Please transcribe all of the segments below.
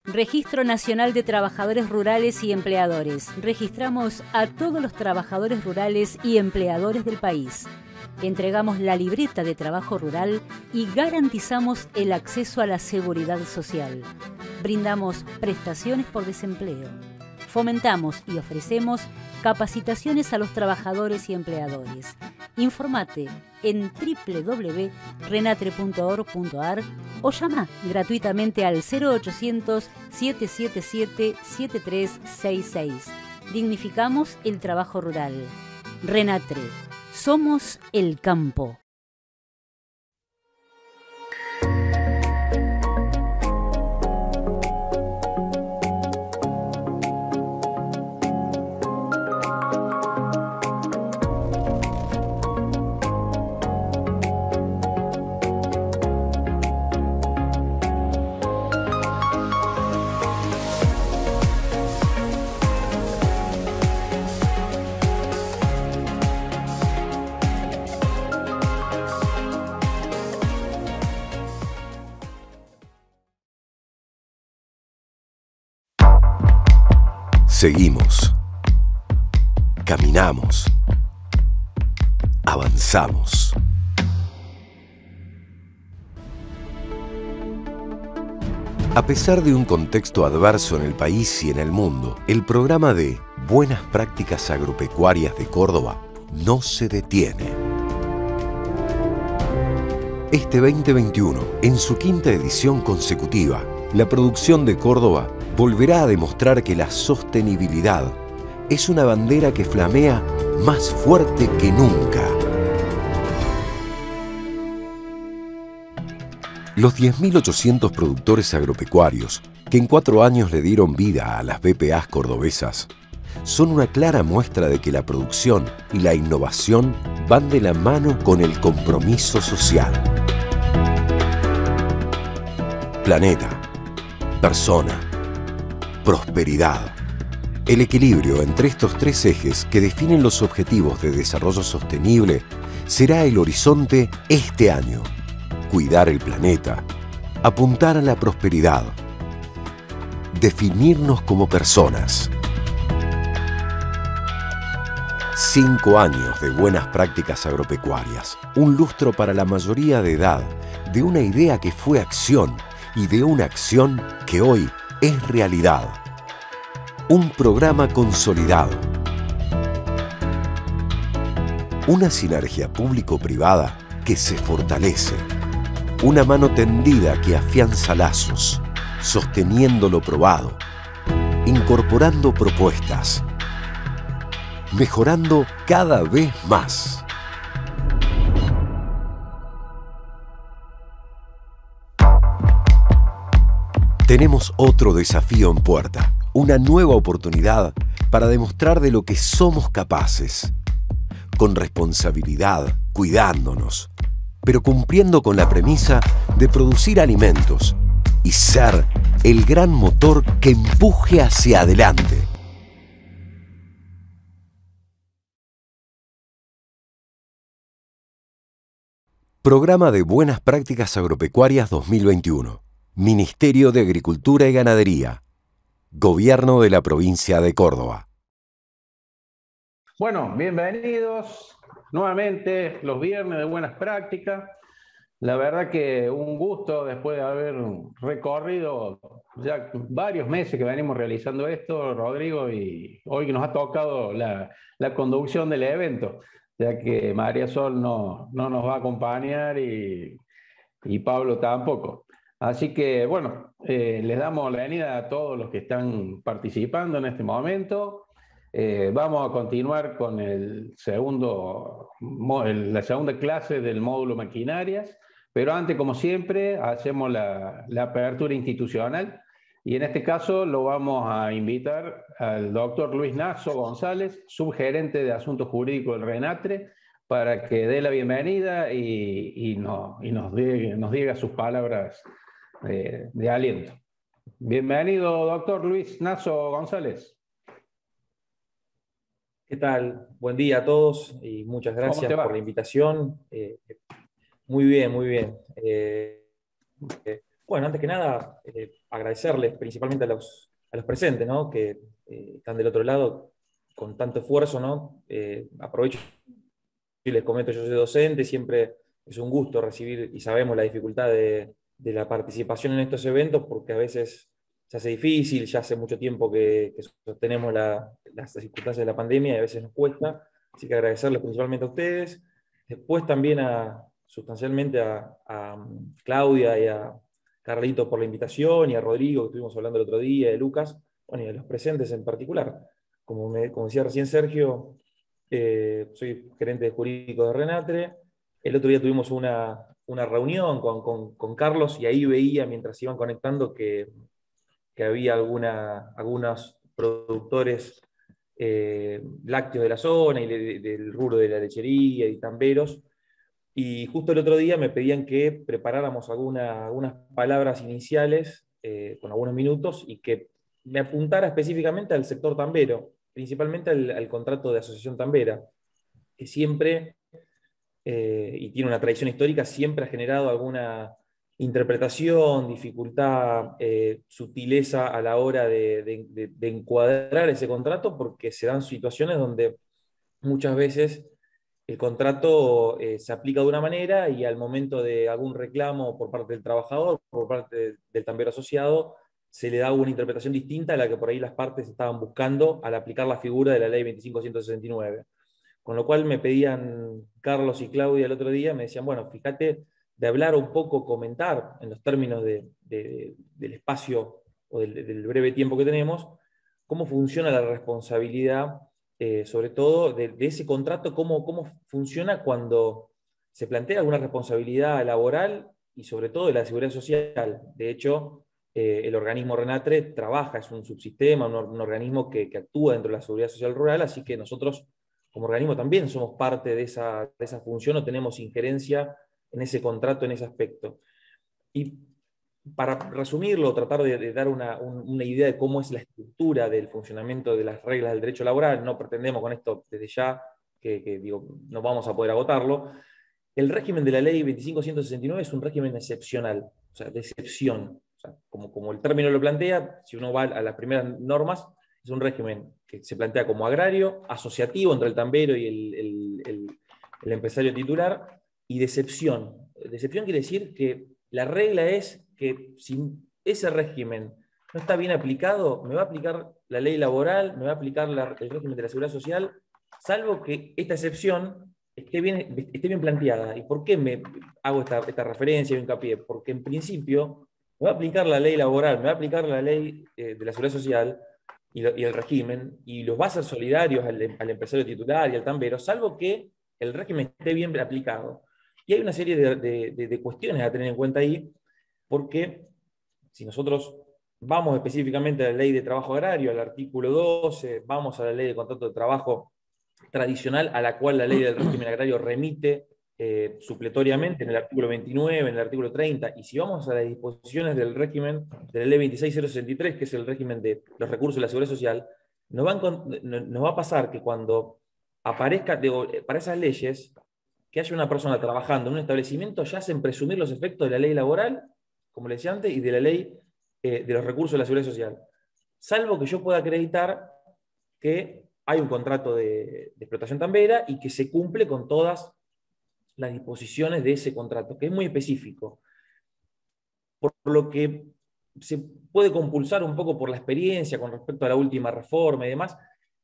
Registro Nacional de Trabajadores Rurales y Empleadores. Registramos a todos los trabajadores rurales y empleadores del país. Entregamos la libreta de trabajo rural y garantizamos el acceso a la seguridad social. Brindamos prestaciones por desempleo. Fomentamos y ofrecemos capacitaciones a los trabajadores y empleadores. Informate en www.renatre.org.ar o llama gratuitamente al 0800-777-7366. Dignificamos el trabajo rural. Renatre. Somos el campo. Seguimos, caminamos, avanzamos. A pesar de un contexto adverso en el país y en el mundo, el programa de Buenas Prácticas Agropecuarias de Córdoba no se detiene. Este 2021, en su quinta edición consecutiva, la producción de Córdoba volverá a demostrar que la sostenibilidad es una bandera que flamea más fuerte que nunca. Los 10.800 productores agropecuarios que en 4 años le dieron vida a las BPAs cordobesas son una clara muestra de que la producción y la innovación van de la mano con el compromiso social. Planeta, persona, prosperidad. El equilibrio entre estos 3 ejes que definen los objetivos de desarrollo sostenible será el horizonte este año. Cuidar el planeta, apuntar a la prosperidad, definirnos como personas. 5 años de buenas prácticas agropecuarias, un lustro para la mayoría de edad, de una idea que fue acción y de una acción que hoy es realidad. Un programa consolidado. Una sinergia público-privada que se fortalece. Una mano tendida que afianza lazos, sosteniendo lo probado, incorporando propuestas, mejorando cada vez más. Tenemos otro desafío en puerta, una nueva oportunidad para demostrar de lo que somos capaces, con responsabilidad, cuidándonos, pero cumpliendo con la premisa de producir alimentos y ser el gran motor que empuje hacia adelante. Programa de Buenas Prácticas Agropecuarias 2021. Ministerio de Agricultura y Ganadería. Gobierno de la provincia de Córdoba. Bueno, bienvenidos nuevamente los viernes de Buenas Prácticas. La verdad que un gusto después de haber recorrido ya varios meses que venimos realizando esto, Rodrigo, y hoy que nos ha tocado la conducción del evento, ya que María Sol no nos va a acompañar y Pablo tampoco. Así que, bueno, les damos la bienvenida a todos los que están participando en este momento. Vamos a continuar con la segunda clase del módulo Maquinarias, pero antes, como siempre, hacemos la apertura institucional y en este caso lo vamos a invitar al doctor Luis Nasso González, subgerente de Asuntos Jurídicos del RENATRE, para que dé la bienvenida y nos diga sus palabras de aliento. Bienvenido, doctor Luis Nasso González. ¿Qué tal? Buen día a todos y muchas gracias por la invitación. Muy bien, muy bien. Bueno, antes que nada, agradecerles principalmente a los presentes, ¿no? Que están del otro lado con tanto esfuerzo, ¿no? Aprovecho y les comento, yo soy docente, siempre es un gusto recibir, y sabemos la dificultad de la participación en estos eventos, porque a veces se hace difícil, ya hace mucho tiempo que sostenemos las circunstancias de la pandemia y a veces nos cuesta, así que agradecerles principalmente a ustedes, después también sustancialmente a Claudia y a Carlito por la invitación, y a Rodrigo, que estuvimos hablando el otro día, de Lucas, bueno, y a los presentes en particular. Como decía recién Sergio, soy gerente jurídico de Renatre. El otro día tuvimos una reunión con Carlos, y ahí veía, mientras iban conectando, que había algunos productores lácteos de la zona y del rubro de la lechería y tamberos. Y justo el otro día me pedían que preparáramos algunas palabras iniciales con algunos minutos, y que me apuntara específicamente al sector tambero, principalmente al contrato de asociación tambera, que siempre, y tiene una tradición histórica, siempre ha generado alguna interpretación, dificultad, sutileza a la hora de encuadrar ese contrato, porque se dan situaciones donde muchas veces el contrato se aplica de una manera, y al momento de algún reclamo por parte del trabajador, por parte del tambero asociado, se le da una interpretación distinta a la que por ahí las partes estaban buscando al aplicar la figura de la ley 25.169. Con lo cual me pedían Carlos y Claudia el otro día, me decían, bueno, fíjate de hablar un poco, comentar en los términos del espacio o del breve tiempo que tenemos, cómo funciona la responsabilidad, sobre todo de ese contrato, cómo funciona cuando se plantea alguna responsabilidad laboral y sobre todo de la seguridad social. De hecho, el organismo Renatre trabaja, es un subsistema, un organismo que actúa dentro de la seguridad social rural, así que nosotros como organismo también somos parte de esa función, o tenemos injerencia en ese contrato, en ese aspecto. Y para resumirlo, tratar de dar una idea de cómo es la estructura del funcionamiento de las reglas del derecho laboral, no pretendemos con esto desde ya que digo, no vamos a poder agotarlo. El régimen de la ley 25.169 es un régimen excepcional, o sea, de excepción. O sea, como el término lo plantea, si uno va a las primeras normas, es un régimen que se plantea como agrario, asociativo entre el tambero y el empresario titular, y de excepción. De excepción quiere decir que la regla es que si ese régimen no está bien aplicado, me va a aplicar la ley laboral, me va a aplicar el régimen de la seguridad social, salvo que esta excepción esté bien planteada. ¿Y por qué me hago esta referencia y hincapié? Porque en principio me va a aplicar la ley laboral, me va a aplicar la ley de la seguridad social y el régimen, y los va a ser solidarios al empresario titular y al tambero, salvo que el régimen esté bien aplicado. Y hay una serie de cuestiones a tener en cuenta ahí, porque si nosotros vamos específicamente a la ley de trabajo agrario, al artículo 12, vamos a la ley de contrato de trabajo tradicional, a la cual la ley del régimen agrario remite supletoriamente en el artículo 29, en el artículo 30, y si vamos a las disposiciones del régimen de la ley 26.063, que es el régimen de los recursos de la seguridad social, nos va a pasar que cuando aparezca, para esas leyes, que haya una persona trabajando en un establecimiento, ya hacen presumir los efectos de la ley laboral, como le decía antes, y de la ley de los recursos de la seguridad social. Salvo que yo pueda acreditar que hay un contrato de explotación tambera y que se cumple con todas las disposiciones de ese contrato, que es muy específico. Por lo que se puede compulsar un poco por la experiencia con respecto a la última reforma y demás.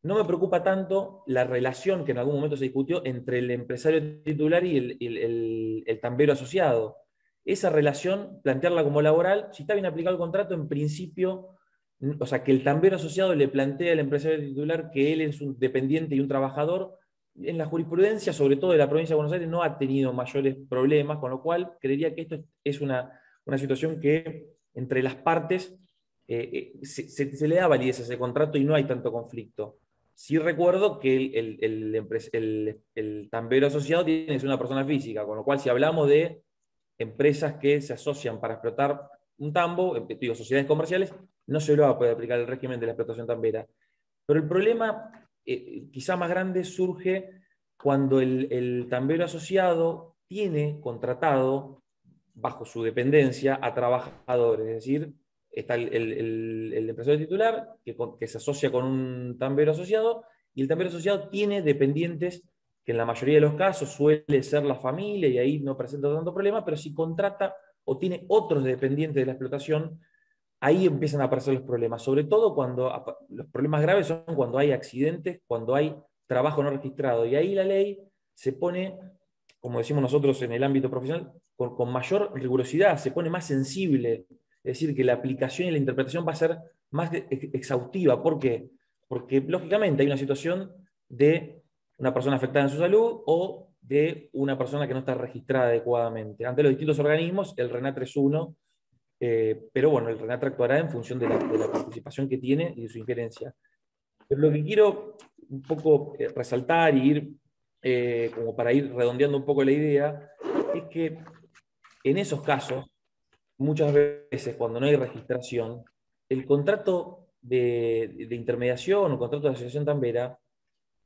No me preocupa tanto la relación que en algún momento se discutió entre el empresario titular y el tambero asociado. Esa relación, plantearla como laboral, si está bien aplicado el contrato, en principio, o sea, que el tambero asociado le plantea al empresario titular que él es un dependiente y un trabajador, en la jurisprudencia, sobre todo de la provincia de Buenos Aires, no ha tenido mayores problemas, con lo cual creería que esto es una situación que entre las partes se le da validez a ese contrato y no hay tanto conflicto. Sí recuerdo que el tambero asociado tiene que ser una persona física, con lo cual si hablamos de empresas que se asocian para explotar un tambo, digo, sociedades comerciales, no se lo va a poder aplicar el régimen de la explotación tambera. Pero el problema quizá más grande surge cuando el tambero asociado tiene contratado bajo su dependencia a trabajadores, es decir, está el empresario titular, que se asocia con un tambero asociado, y el tambero asociado tiene dependientes, que en la mayoría de los casos suele ser la familia, y ahí no presenta tanto problema, pero si contrata o tiene otros dependientes de la explotación, ahí empiezan a aparecer los problemas. Sobre todo cuando los problemas graves son cuando hay accidentes, cuando hay trabajo no registrado, y ahí la ley se pone, como decimos nosotros en el ámbito profesional, con mayor rigurosidad, se pone más sensible. Es decir, que la aplicación y la interpretación va a ser más exhaustiva. ¿Por qué? Porque lógicamente hay una situación de una persona afectada en su salud o de una persona que no está registrada adecuadamente. Ante los distintos organismos, el RENATRE es uno, pero bueno, el RENATRE actuará en función de la participación que tiene y de su injerencia. Pero lo que quiero un poco resaltar y ir, como para ir redondeando un poco la idea, es que en esos casos, muchas veces cuando no hay registración, el contrato de intermediación o contrato de asociación tambera,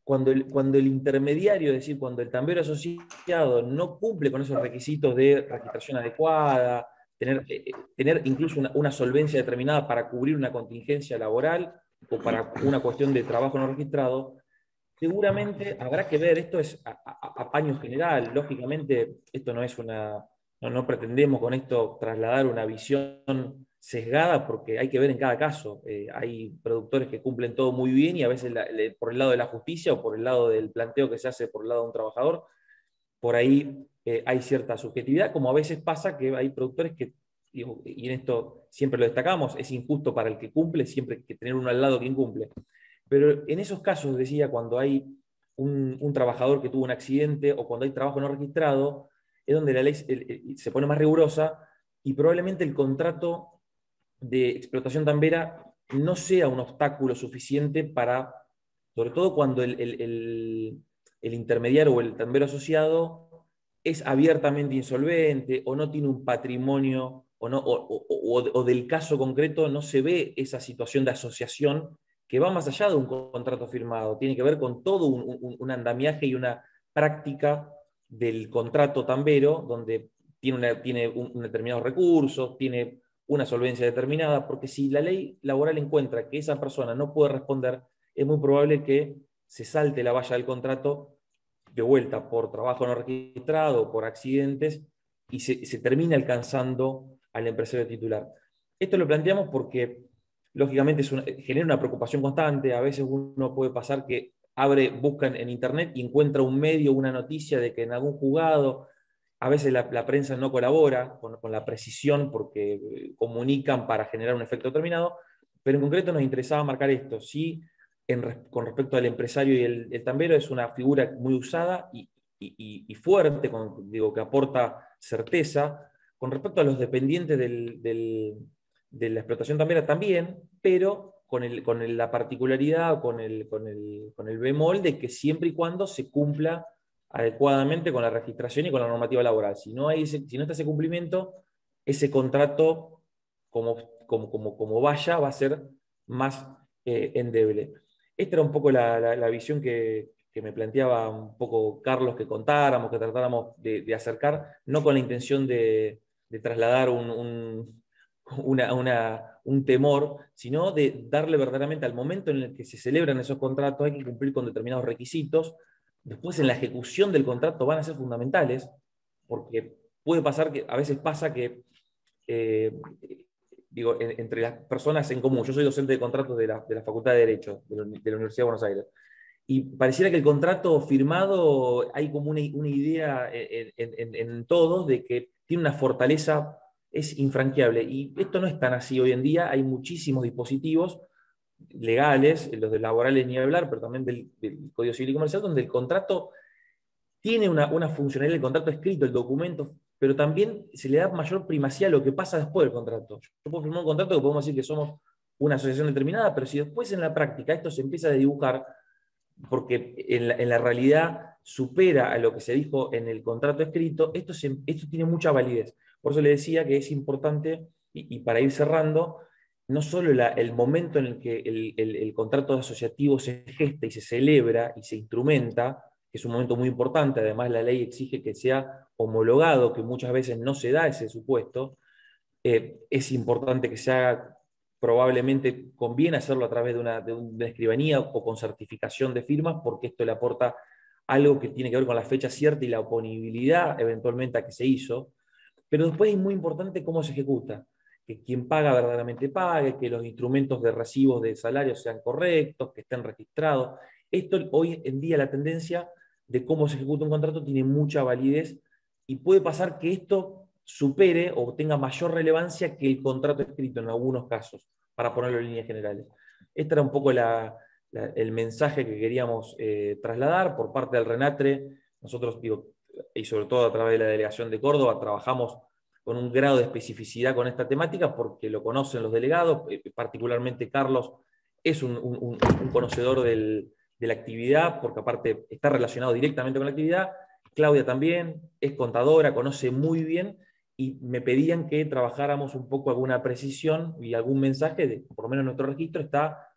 cuando el intermediario, es decir, cuando el tambero asociado no cumple con esos requisitos de registración adecuada, tener incluso una solvencia determinada para cubrir una contingencia laboral o para una cuestión de trabajo no registrado, seguramente habrá que ver, esto es a paño general, lógicamente esto no es no pretendemos con esto trasladar una visión sesgada, porque hay que ver en cada caso. Hay productores que cumplen todo muy bien y a veces por el lado de la justicia o por el lado del planteo que se hace por el lado de un trabajador, por ahí hay cierta subjetividad, como a veces pasa que hay productores que, digo, y en esto siempre lo destacamos, es injusto para el que cumple, siempre hay que tener uno al lado que incumple. Pero en esos casos, decía, cuando hay un trabajador que tuvo un accidente o cuando hay trabajo no registrado, es donde la ley se pone más rigurosa y probablemente el contrato de explotación tambera no sea un obstáculo suficiente para, sobre todo cuando el intermediario o el tambero asociado es abiertamente insolvente o no tiene un patrimonio o del caso concreto no se ve esa situación de asociación que va más allá de un contrato firmado, tiene que ver con todo un andamiaje y una práctica del contrato tambero, donde tiene determinados recursos, tiene una solvencia determinada, porque si la ley laboral encuentra que esa persona no puede responder, es muy probable que se salte la valla del contrato de vuelta por trabajo no registrado, por accidentes, y se termina alcanzando al empresario titular. Esto lo planteamos porque lógicamente genera una preocupación constante. A veces uno puede pasar que busca en internet y encuentra un medio, una noticia de que en algún juzgado, a veces la prensa no colabora con la precisión porque comunican para generar un efecto determinado, pero en concreto nos interesaba marcar esto. Sí, con respecto al empresario y el tambero, es una figura muy usada y fuerte, digo, que aporta certeza. Con respecto a los dependientes de la explotación tambera también, pero con la particularidad, con el bemol de que siempre y cuando se cumpla adecuadamente con la registración y con la normativa laboral. Si no está ese cumplimiento, ese contrato, como vaya, va a ser más endeble. Esta era un poco la visión que me planteaba un poco Carlos, que contáramos, que tratáramos de acercar, no con la intención de trasladar un temor, sino de darle verdaderamente al momento en el que se celebran esos contratos, hay que cumplir con determinados requisitos. Después en la ejecución del contrato van a ser fundamentales, porque puede pasar que, a veces pasa que, digo, entre las personas en común, yo soy docente de contratos de la Facultad de Derecho de la Universidad de Buenos Aires, y pareciera que el contrato firmado, hay como una idea en todos de que tiene una fortaleza, es infranqueable, y esto no es tan así hoy en día. Hay muchísimos dispositivos legales, los de laborales ni hablar, pero también del Código Civil y Comercial, donde el contrato tiene una funcionalidad, el contrato escrito, el documento, pero también se le da mayor primacía a lo que pasa después del contrato. Yo puedo firmar un contrato que podemos decir que somos una asociación determinada, pero si después en la práctica esto se empieza a dibujar, porque en la realidad supera a lo que se dijo en el contrato escrito, esto tiene mucha validez. Por eso le decía que es importante, y para ir cerrando, no solo el momento en el que el contrato asociativo se gesta y se celebra y se instrumenta, que es un momento muy importante, además la ley exige que sea homologado, que muchas veces no se da ese supuesto, Es importante que se haga, probablemente conviene hacerlo a través de una escribanía o con certificación de firmas, porque esto le aporta algo que tiene que ver con la fecha cierta y la oponibilidad eventualmente a que se hizo. Pero después es muy importante cómo se ejecuta, que quien paga verdaderamente pague, que los instrumentos de recibos de salario sean correctos, que estén registrados. Esto hoy en día, la tendencia de cómo se ejecuta un contrato tiene mucha validez, y puede pasar que esto supere o tenga mayor relevancia que el contrato escrito en algunos casos, para ponerlo en líneas generales. Este era un poco el mensaje que queríamos trasladar por parte del RENATRE. Nosotros, digo, y sobre todo a través de la delegación de Córdoba, trabajamos con un grado de especificidad con esta temática porque lo conocen los delegados, particularmente Carlos es un conocedor de la actividad, porque aparte está relacionado directamente con la actividad. Claudia también es contadora, conoce muy bien, y me pedían que trabajáramos un poco alguna precisión y algún mensaje, por lo menos nuestro registro está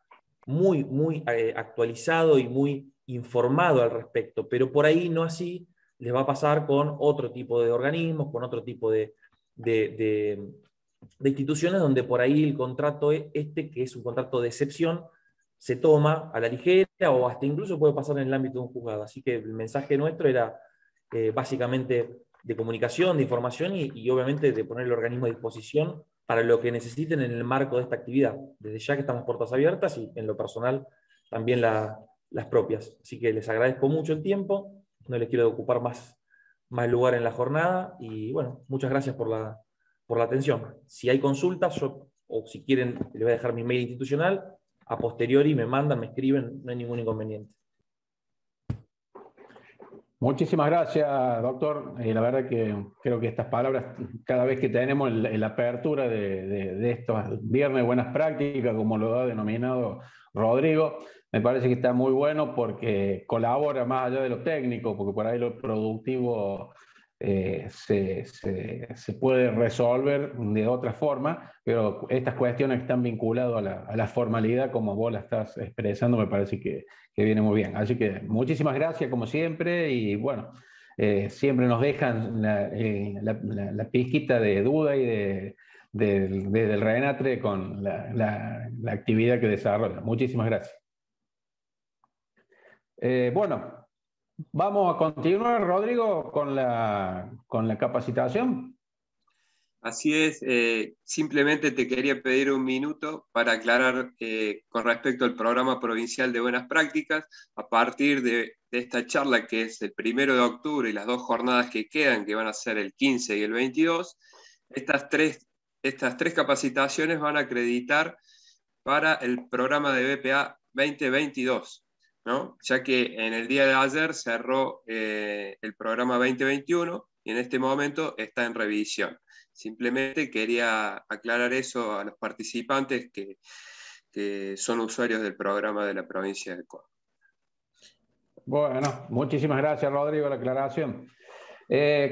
muy actualizado y muy informado al respecto, pero por ahí no así les va a pasar con otro tipo de organismos, con otro tipo de instituciones, donde por ahí el contrato que es un contrato de excepción, se toma a la ligera o hasta incluso puede pasar en el ámbito de un juzgado. Así que el mensaje nuestro era básicamente de comunicación, de información y obviamente de poner el organismo a disposición para lo que necesiten en el marco de esta actividad. Desde ya que estamos puertas abiertas y en lo personal también las propias. Así que les agradezco mucho el tiempo, no les quiero ocupar más lugar en la jornada y bueno, muchas gracias por la atención. Si hay consultas, o si quieren, les voy a dejar mi mail institucional, a posteriori me mandan, me escriben, no hay ningún inconveniente. Muchísimas gracias, doctor. La verdad que creo que estas palabras, cada vez que tenemos la apertura de estos viernes de buenas prácticas, como lo ha denominado Rodrigo, me parece que está muy bueno porque colabora más allá de lo técnico, porque por ahí lo productivo se puede resolver de otra forma, pero estas cuestiones que están vinculadas a la formalidad, como vos la estás expresando, me parece que viene muy bien. Así que muchísimas gracias, como siempre, y bueno, siempre nos dejan la pizquita de duda y del RENATRE con la actividad que desarrolla. Muchísimas gracias. Bueno, vamos a continuar, Rodrigo, con la capacitación. Así es, simplemente te quería pedir un minuto para aclarar con respecto al programa provincial de buenas prácticas. A partir de esta charla, que es el 1 de octubre, y las 2 jornadas que quedan, que van a ser el 15 y el 22, estas tres capacitaciones van a acreditar para el programa de BPA 2022, ¿no? Ya que en el día de ayer cerró el programa 2021 y en este momento está en revisión. Simplemente quería aclarar eso a los participantes que son usuarios del programa de la provincia de Córdoba. Bueno, muchísimas gracias, Rodrigo, la aclaración.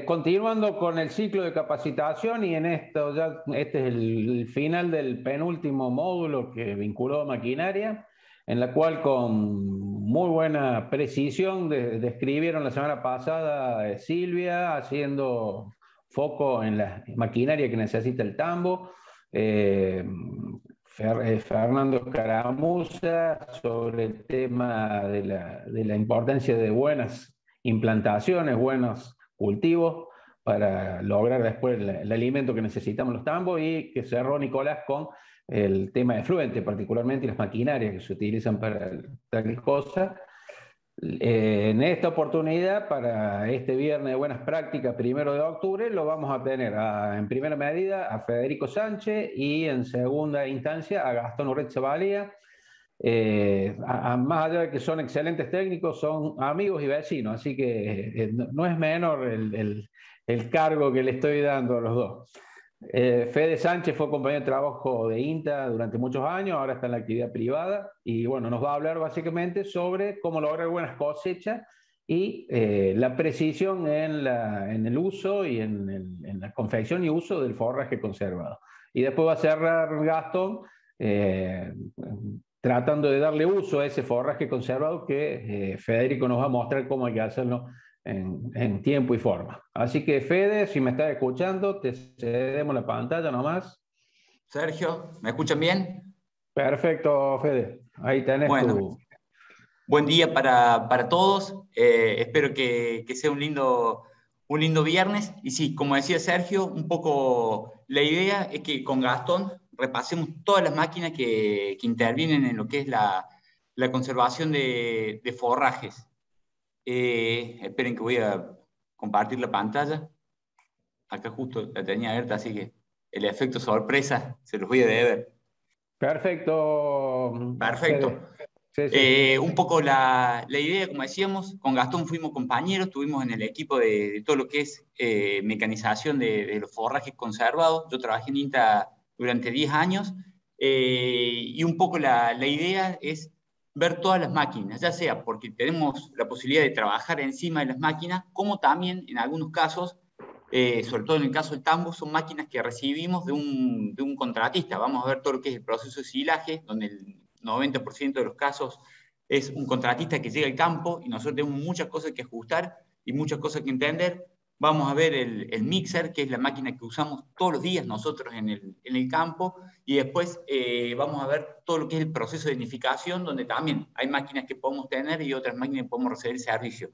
Continuando con el ciclo de capacitación, y en esto ya este es el final del penúltimo módulo que vinculó a maquinaria, en la cual con muy buena precisión describieron la semana pasada Silvia, haciendo foco en la maquinaria que necesita el tambo, Fernando Caramuza sobre el tema de la importancia de buenas implantaciones, buenos cultivos para lograr después el alimento que necesitamos los tambos, y que cerró Nicolás con el tema de fluente, particularmente, y las maquinarias que se utilizan para tal cosa. En esta oportunidad, para este viernes de buenas prácticas, 1 de octubre, lo vamos a tener en primera medida a Federico Sánchez y en segunda instancia a Gastón Urrezza Valía. Más allá de que son excelentes técnicos, son amigos y vecinos, así que no es menor el cargo que le estoy dando a los dos. Fede Sánchez fue compañero de trabajo de INTA durante muchos años, ahora está en la actividad privada, y bueno, nos va a hablar básicamente sobre cómo lograr buenas cosechas y la precisión en el uso y en la confección y uso del forraje conservado. Y después va a cerrar Gastón tratando de darle uso a ese forraje conservado, que Federico nos va a mostrar cómo hay que hacerlo en tiempo y forma. Así que Fede, si me estás escuchando, te cedemos la pantalla nomás. Sergio, ¿me escuchan bien? Perfecto, Fede. Ahí tenés Bueno, buen día para todos. Espero que sea un lindo viernes. Y sí, como decía Sergio, un poco la idea es que con Gastón repasemos todas las máquinas que intervienen en lo que es la conservación de forrajes. Esperen que voy a compartir la pantalla. Acá justo la tenía abierta, así que el efecto sorpresa se los voy a deber. Perfecto, Perfecto. Fede. Sí, sí. Un poco la idea, como decíamos, con Gastón fuimos compañeros, estuvimos en el equipo de todo lo que es mecanización de los forrajes conservados. Yo trabajé en INTA durante 10 años y un poco la idea es ver todas las máquinas, ya sea porque tenemos la posibilidad de trabajar encima de las máquinas, como también en algunos casos, sobre todo en el caso del tambo, son máquinas que recibimos de un contratista. Vamos a ver todo lo que es el proceso de silaje, donde el 90% de los casos es un contratista que llega al campo y nosotros tenemos muchas cosas que ajustar y muchas cosas que entender. Vamos a ver el mixer, que es la máquina que usamos todos los días nosotros en el campo, y después vamos a ver todo lo que es el proceso de nidificación, donde también hay máquinas que podemos tener y otras máquinas que podemos recibir servicio.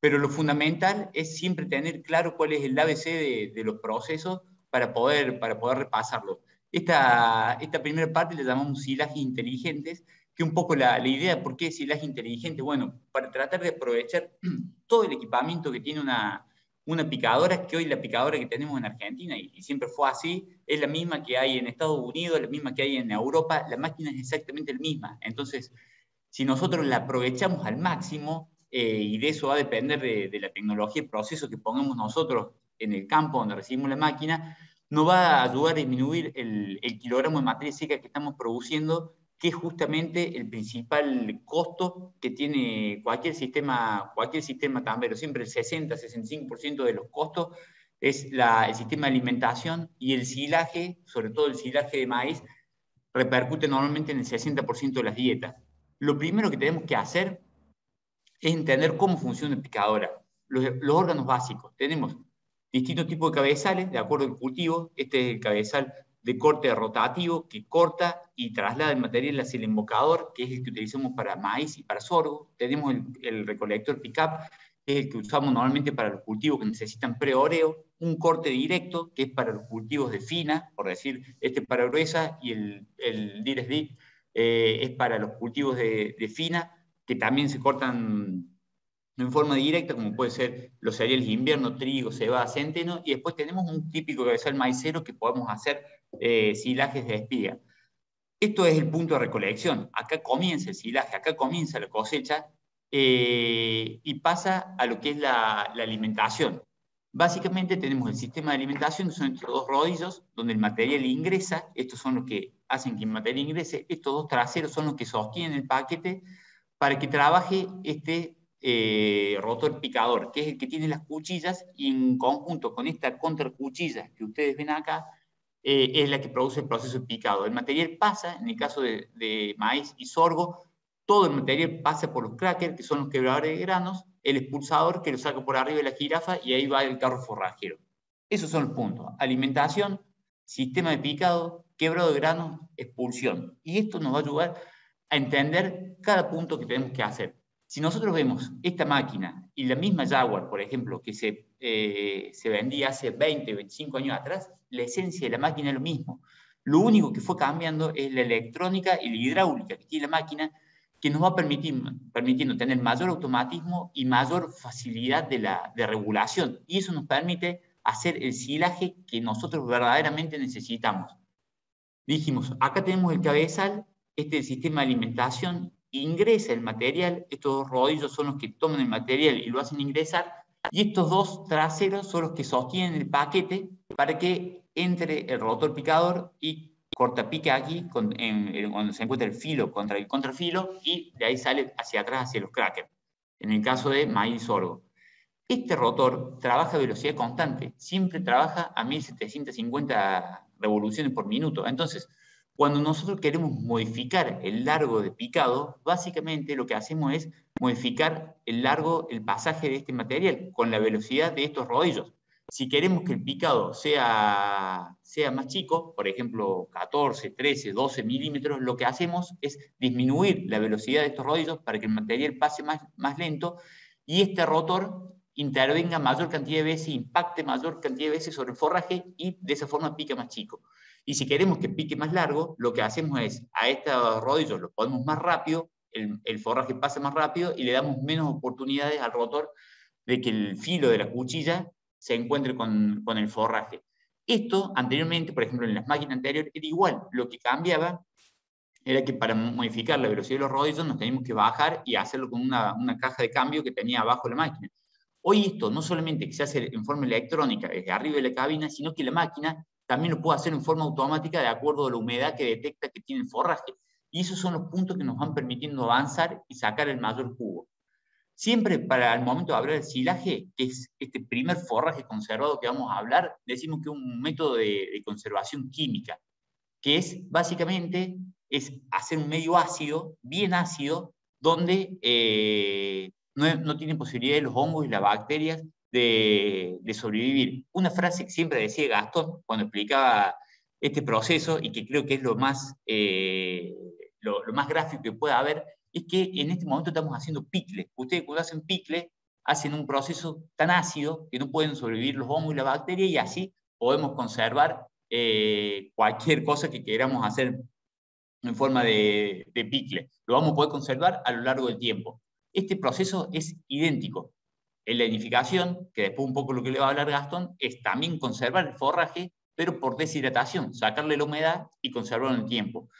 Pero lo fundamental es siempre tener claro cuál es el ABC de los procesos para poder repasarlos. Esta primera parte le llamamos silajes inteligentes, que un poco la idea de por qué silaje inteligente, bueno, para tratar de aprovechar todo el equipamiento que tiene una picadora, que hoy la picadora que tenemos en Argentina, y siempre fue así, es la misma que hay en Estados Unidos, la misma que hay en Europa, la máquina es exactamente la misma. Entonces, si nosotros la aprovechamos al máximo, y de eso va a depender de la tecnología y proceso que pongamos nosotros en el campo donde recibimos la máquina, nos va a ayudar a disminuir el kilogramo de materia seca que estamos produciendo, que es justamente el principal costo que tiene cualquier sistema tambero. Siempre el 60-65% de los costos es el sistema de alimentación, y el silaje, sobre todo el silaje de maíz, repercute normalmente en el 60% de las dietas. Lo primero que tenemos que hacer es entender cómo funciona la picadora. Los órganos básicos. Tenemos distintos tipos de cabezales, de acuerdo al cultivo. Este es el cabezal de corte rotativo, que corta y traslada el material hacia el embocador, que es el que utilizamos para maíz y para sorgo. Tenemos el recolector pick-up, que es el que usamos normalmente para los cultivos que necesitan pre-oreo. Un corte directo, que es para los cultivos de fina, por decir, este es para gruesa, y el Dires Dick es para los cultivos de fina, que también se cortan en forma directa, como puede ser los cereales de invierno, trigo, cebada, centeno, y después tenemos un típico cabezal maicero que podemos hacer silajes de espiga. Esto es el punto de recolección. Acá comienza el silaje, acá comienza la cosecha, y pasa a lo que es la alimentación. Básicamente tenemos el sistema de alimentación, que son estos dos rodillos, donde el material ingresa. Estos son los que hacen que el material ingrese. Estos dos traseros son los que sostienen el paquete para que trabaje este rotor picador, que es el que tiene las cuchillas, y en conjunto con esta contracuchilla que ustedes ven acá, es la que produce el proceso de picado. El material pasa, en el caso de maíz y sorgo, todo el material pasa por los crackers, que son los quebradores de granos, el expulsador que lo saca por arriba de la jirafa, y ahí va el carro forrajero. Esos son los puntos: alimentación, sistema de picado, quebrado de granos, expulsión. Y esto nos va a ayudar a entender cada punto que tenemos que hacer. Si nosotros vemos esta máquina y la misma Jaguar, por ejemplo, que se vendía hace 20, 25 años atrás, la esencia de la máquina es lo mismo. Lo único que fue cambiando es la electrónica y la hidráulica que tiene la máquina, que nos va permitiendo tener mayor automatismo y mayor facilidad de regulación. Y eso nos permite hacer el silaje que nosotros verdaderamente necesitamos. Dijimos, acá tenemos el cabezal, este es el sistema de alimentación, ingresa el material, estos dos rodillos son los que toman el material y lo hacen ingresar, y estos dos traseros son los que sostienen el paquete para que entre el rotor picador y cortapique aquí, donde se encuentra el filo contra el contrafilo, y de ahí sale hacia atrás, hacia los crackers, en el caso de maíz y sorgo. Este rotor trabaja a velocidad constante, siempre trabaja a 1750 revoluciones por minuto. Entonces, cuando nosotros queremos modificar el largo de picado, básicamente lo que hacemos es modificar el largo, el pasaje de este material con la velocidad de estos rodillos. Si queremos que el picado sea más chico, por ejemplo 14, 13, 12 milímetros, lo que hacemos es disminuir la velocidad de estos rodillos para que el material pase más lento y este rotor intervenga mayor cantidad de veces, impacte mayor cantidad de veces sobre el forraje y de esa forma pica más chico. Y si queremos que pique más largo, lo que hacemos es a estos rodillos los ponemos más rápido, el forraje pasa más rápido y le damos menos oportunidades al rotor de que el filo de la cuchilla se encuentre con el forraje. Esto anteriormente, por ejemplo, en las máquinas anteriores era igual. Lo que cambiaba era que para modificar la velocidad de los rodillos nos teníamos que bajar y hacerlo con una caja de cambio que tenía abajo la máquina. Hoy esto no solamente que se hace en forma electrónica desde arriba de la cabina, sino que la máquina también lo puede hacer en forma automática de acuerdo a la humedad que detecta que tiene el forraje. Y esos son los puntos que nos van permitiendo avanzar y sacar el mayor jugo. Siempre para el momento de hablar del silaje, que es este primer forraje conservado que vamos a hablar, decimos que es un método de conservación química, que es básicamente hacer un medio ácido, bien ácido, donde no tienen posibilidad los hongos y las bacterias de sobrevivir. Una frase que siempre decía Gastón cuando explicaba este proceso, y que creo que es lo más gráfico que pueda haber, es que en este momento estamos haciendo picle. Ustedes cuando hacen picle, hacen un proceso tan ácido que no pueden sobrevivir los hongos y la bacteria, y así podemos conservar cualquier cosa que queramos hacer en forma de picle. Lo vamos a poder conservar a lo largo del tiempo. Este proceso es idéntico. En la edificación, que después un poco lo que le va a hablar Gastón, es también conservar el forraje, pero por deshidratación, sacarle la humedad y conservarlo en el tiempo.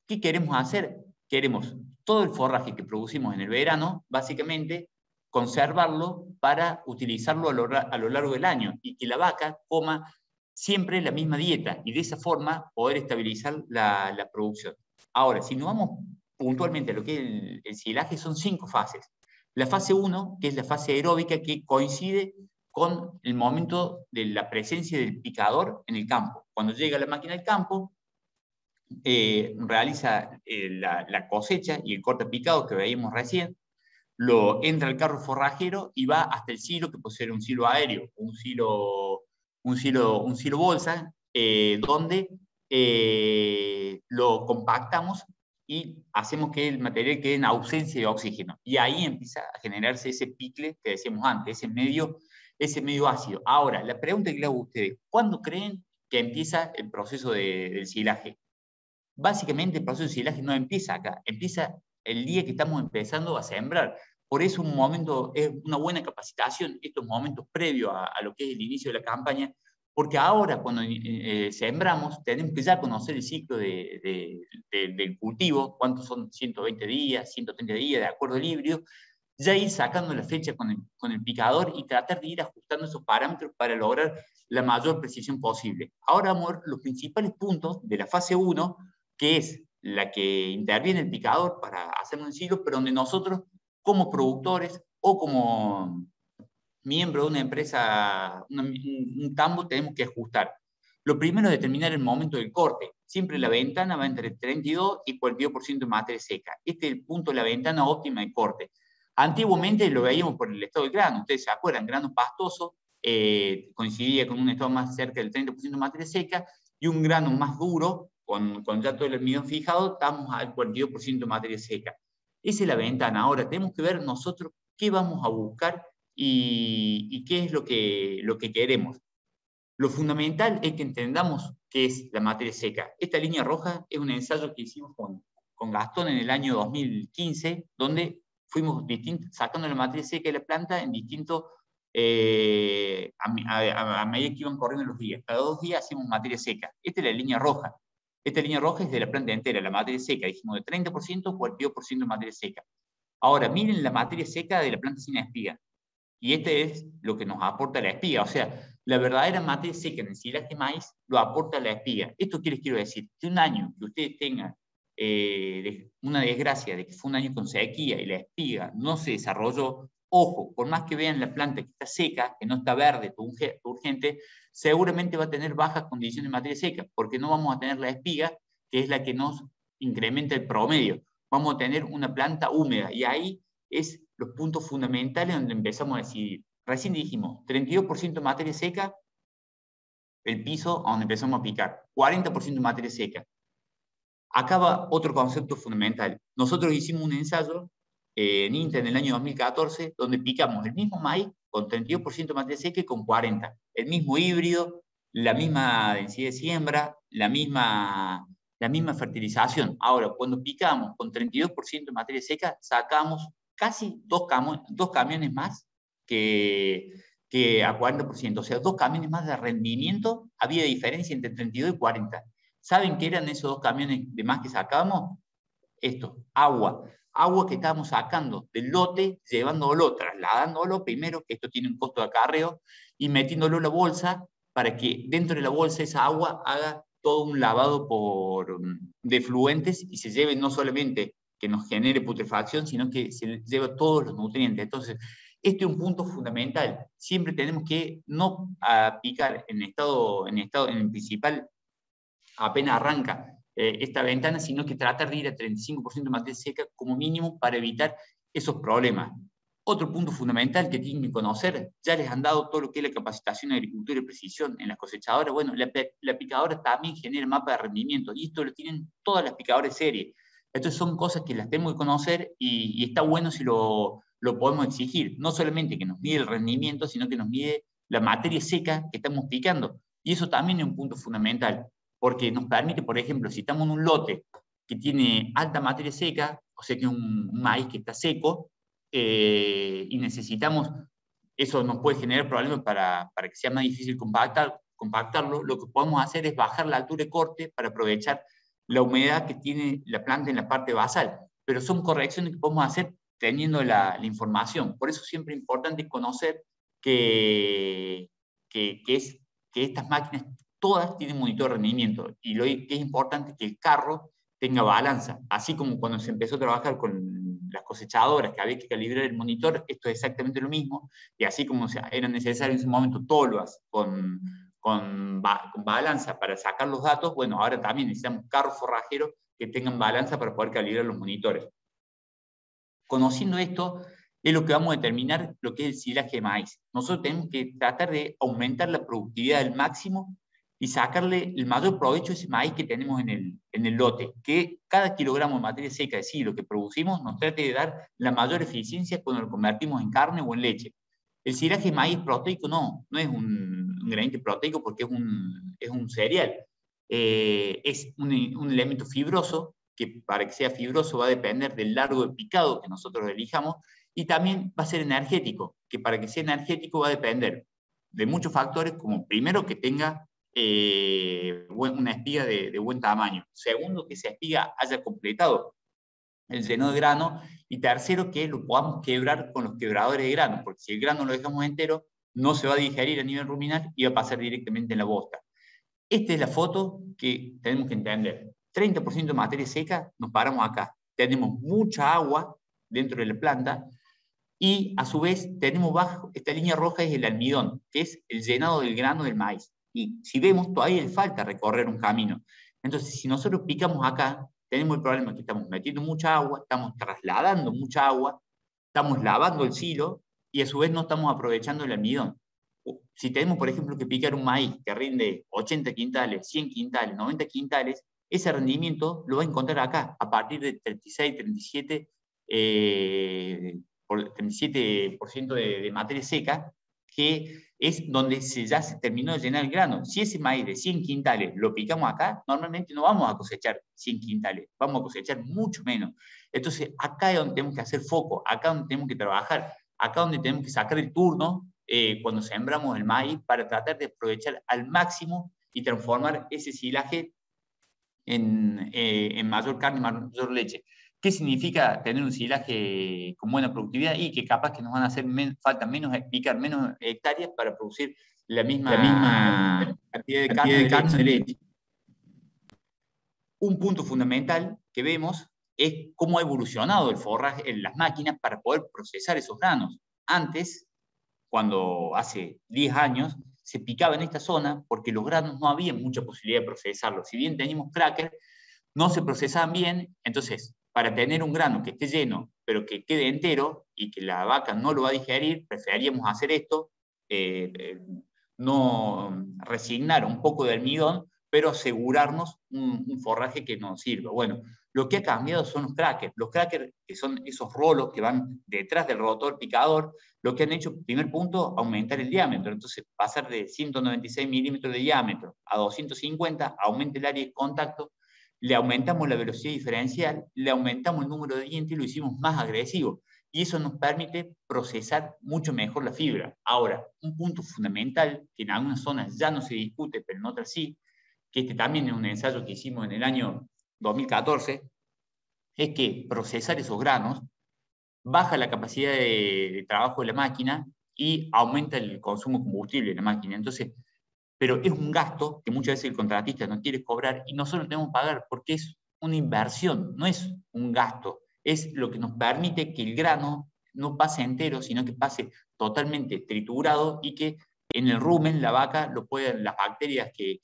¿Qué queremos hacer? Queremos todo el forraje que producimos en el verano, básicamente, conservarlo para utilizarlo a lo largo del año y que la vaca coma siempre la misma dieta y de esa forma poder estabilizar la producción. Ahora, si nos vamos puntualmente a lo que es el silaje, son 5 fases. La fase 1, que es la fase aeróbica, que coincide con el momento de la presencia del picador en el campo. Cuando llega la máquina al campo, realiza la cosecha y el corte picado que veíamos recién, entra al carro forrajero y va hasta el silo, que puede ser un silo aéreo, un silo bolsa, donde lo compactamos y hacemos que el material quede en ausencia de oxígeno. Y ahí empieza a generarse ese picle que decíamos antes, ese medio ácido. Ahora, la pregunta que le hago a ustedes, ¿cuándo creen que empieza el proceso del silaje? Básicamente el proceso de silaje no empieza acá, empieza el día que estamos empezando a sembrar. Por eso es una buena capacitación estos momentos previos a lo que es el inicio de la campaña, porque ahora cuando sembramos tenemos que ya conocer el ciclo del cultivo, cuántos son 120 días, 130 días, de acuerdo al híbrido, ya ir sacando la fecha con el picador y tratar de ir ajustando esos parámetros para lograr la mayor precisión posible. Ahora vamos a ver los principales puntos de la fase 1, que es la que interviene el picador para hacer un silo, pero donde nosotros, como productores o como miembro de una empresa, un tambo, tenemos que ajustar. Lo primero es determinar el momento del corte. Siempre la ventana va entre 32 y 42% de materia seca. Este es el punto de la ventana óptima de corte. Antiguamente lo veíamos por el estado del grano. Ustedes se acuerdan, grano pastoso coincidía con un estado más cerca del 30% de materia seca, y un grano más duro, con ya todo el almidón fijado, estamos al 42% de materia seca. Esa es la ventana. Ahora tenemos que ver nosotros qué vamos a buscar y qué es lo que queremos. Lo fundamental es que entendamos qué es la materia seca. Esta línea roja es un ensayo que hicimos con Gastón en el año 2015, donde fuimos sacando la materia seca de la planta en distintos, a medida que iban corriendo los días. Cada 2 días hacíamos materia seca. Esta es la línea roja. Esta línea roja es de la planta entera, la materia seca. Dijimos de 30% a 42% de materia seca. Ahora, miren la materia seca de la planta sin espiga. Y este es lo que nos aporta la espiga. O sea, la verdadera materia seca en el silaje de maíz lo aporta la espiga. ¿Esto qué les quiero decir? Que un año que ustedes tengan una desgracia de que fue un año con sequía y la espiga no se desarrolló, ojo, por más que vean la planta que está seca, que no está verde, urgente, seguramente va a tener bajas condiciones de materia seca, porque no vamos a tener la espiga, que es la que nos incrementa el promedio. Vamos a tener una planta húmeda, y ahí es los puntos fundamentales donde empezamos a decidir. Recién dijimos, 32% materia seca, el piso a donde empezamos a picar, 40% materia seca. Acá va otro concepto fundamental. Nosotros hicimos un ensayo en INTA en el año 2014, donde picamos el mismo maíz con 32% materia seca y con 40%. El mismo híbrido, la misma densidad de siembra, la misma fertilización. Ahora, cuando picamos con 32% materia seca, sacamos casi dos camiones más que a 40%. O sea, 2 camiones más de rendimiento. Había diferencia entre 32 y 40. ¿Saben qué eran esos 2 camiones de más que sacamos? Esto, agua. Agua que estábamos sacando del lote, llevándolo, trasladándolo primero, que esto tiene un costo de acarreo, y metiéndolo en la bolsa para que dentro de la bolsa esa agua haga todo un lavado de fluentes y se lleve no solamente que nos genere putrefacción, sino que se lleve todos los nutrientes. Entonces, este es un punto fundamental. Siempre tenemos que no picar en el principal apenas arranca esta ventana, sino que tratar de ir a 35% de materia seca como mínimo para evitar esos problemas. Otro punto fundamental que tienen que conocer, ya les han dado todo lo que es la capacitación de agricultura y precisión en las cosechadoras. Bueno, la picadora también genera mapa de rendimiento, y esto lo tienen todas las picadoras de serie. Entonces son cosas que las tenemos que conocer, y está bueno si lo podemos exigir. No solamente que nos mide el rendimiento, sino que nos mide la materia seca que estamos picando. Y eso también es un punto fundamental, porque nos permite, por ejemplo, si estamos en un lote que tiene alta materia seca, o sea que un maíz que está seco, y necesitamos, eso nos puede generar problemas para que sea más difícil compactarlo, lo que podemos hacer es bajar la altura de corte para aprovechar la humedad que tiene la planta en la parte basal. Pero son correcciones que podemos hacer teniendo la información. Por eso siempre es importante conocer que estas máquinas todas tienen monitor de rendimiento, y lo que es importante es que el carro tenga balanza. Así como cuando se empezó a trabajar con las cosechadoras, que había que calibrar el monitor, esto es exactamente lo mismo, y así como era necesario en ese momento tolvas con balanza para sacar los datos, bueno, ahora también necesitamos carros forrajeros que tengan balanza para poder calibrar los monitores. Conociendo esto, es lo que vamos a determinar lo que es el silaje de maíz. Nosotros tenemos que tratar de aumentar la productividad al máximo y sacarle el mayor provecho a ese maíz que tenemos en el lote, que cada kilogramo de materia seca de silo que producimos nos trate de dar la mayor eficiencia cuando lo convertimos en carne o en leche. El silaje de maíz proteico no es un gradiente proteico, porque es un cereal. Es un elemento fibroso, que para que sea fibroso va a depender del largo de picado que nosotros elijamos, y también va a ser energético, que para que sea energético va a depender de muchos factores, como primero que tenga una espiga de buen tamaño, segundo que esa espiga haya completado el llenado de grano, y tercero que lo podamos quebrar con los quebradores de grano, porque si el grano lo dejamos entero no se va a digerir a nivel ruminal y va a pasar directamente en la bosta. Esta es la foto que tenemos que entender. 30% de materia seca, nos paramos acá. Tenemos mucha agua dentro de la planta, y a su vez tenemos bajo, esta línea roja es el almidón, que es el llenado del grano del maíz. Y si vemos, todavía le falta recorrer un camino. Entonces, si nosotros picamos acá, tenemos el problema que estamos metiendo mucha agua, estamos trasladando mucha agua, estamos lavando el silo, y a su vez no estamos aprovechando el almidón. Si tenemos, por ejemplo, que picar un maíz que rinde 80 quintales, 100 quintales, 90 quintales, ese rendimiento lo va a encontrar acá, a partir de 36, 37, 37% de materia seca, que es donde ya se terminó de llenar el grano. Si ese maíz de 100 quintales lo picamos acá, normalmente no vamos a cosechar 100 quintales, vamos a cosechar mucho menos. Entonces, acá es donde tenemos que hacer foco, acá es donde tenemos que trabajar, acá es donde tenemos que sacar el turno cuando sembramos el maíz, para tratar de aprovechar al máximo y transformar ese silaje en mayor carne, mayor leche. ¿Qué significa tener un silaje con buena productividad? Y que capaz que nos van a hacer falta picar menos hectáreas para producir la misma cantidad de carne de leche. Un punto fundamental que vemos es cómo ha evolucionado el forraje en las máquinas para poder procesar esos granos. Antes, cuando hace 10 años, se picaba en esta zona porque los granos no había mucha posibilidad de procesarlos. Si bien teníamos cracker, no se procesaban bien. Entonces, para tener un grano que esté lleno, pero que quede entero y que la vaca no lo va a digerir, preferíamos hacer esto, no resignar un poco de almidón, pero asegurarnos un forraje que nos sirva. Bueno, lo que ha cambiado son los crackers. Los crackers, que son esos rolos que van detrás del rotor picador, lo que han hecho, primer punto, aumentar el diámetro. Entonces, pasar de 196 milímetros de diámetro a 250, aumenta el área de contacto, le aumentamos la velocidad diferencial, le aumentamos el número de dientes y lo hicimos más agresivo. Y eso nos permite procesar mucho mejor la fibra. Ahora, un punto fundamental, que en algunas zonas ya no se discute, pero en otras sí, que este también es un ensayo que hicimos en el año 2014, es que procesar esos granos baja la capacidad de trabajo de la máquina y aumenta el consumo de combustible de la máquina. Entonces, pero es un gasto que muchas veces el contratista no quiere cobrar y nosotros tenemos que pagar porque es una inversión, no es un gasto, es lo que nos permite que el grano no pase entero, sino que pase totalmente triturado y que en el rumen la vaca las bacterias que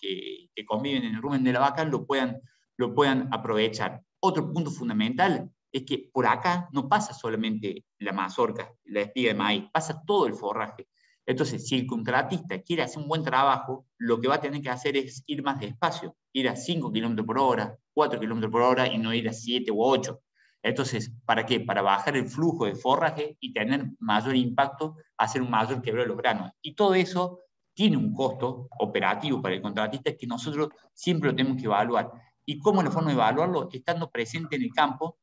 conviven en el rumen de la vaca lo puedan aprovechar. Otro punto fundamental es que por acá no pasa solamente la mazorca, la espiga de maíz, pasa todo el forraje. Entonces, si el contratista quiere hacer un buen trabajo, lo que va a tener que hacer es ir más despacio, ir a 5 km por hora, 4 km por hora y no ir a 7 u 8. Entonces, ¿para qué? Para bajar el flujo de forraje y tener mayor impacto, hacer un mayor quebrado de los granos. Y todo eso tiene un costo operativo para el contratista que nosotros siempre lo tenemos que evaluar. ¿Y cómo es la forma de evaluarlo? Estando presente en el campo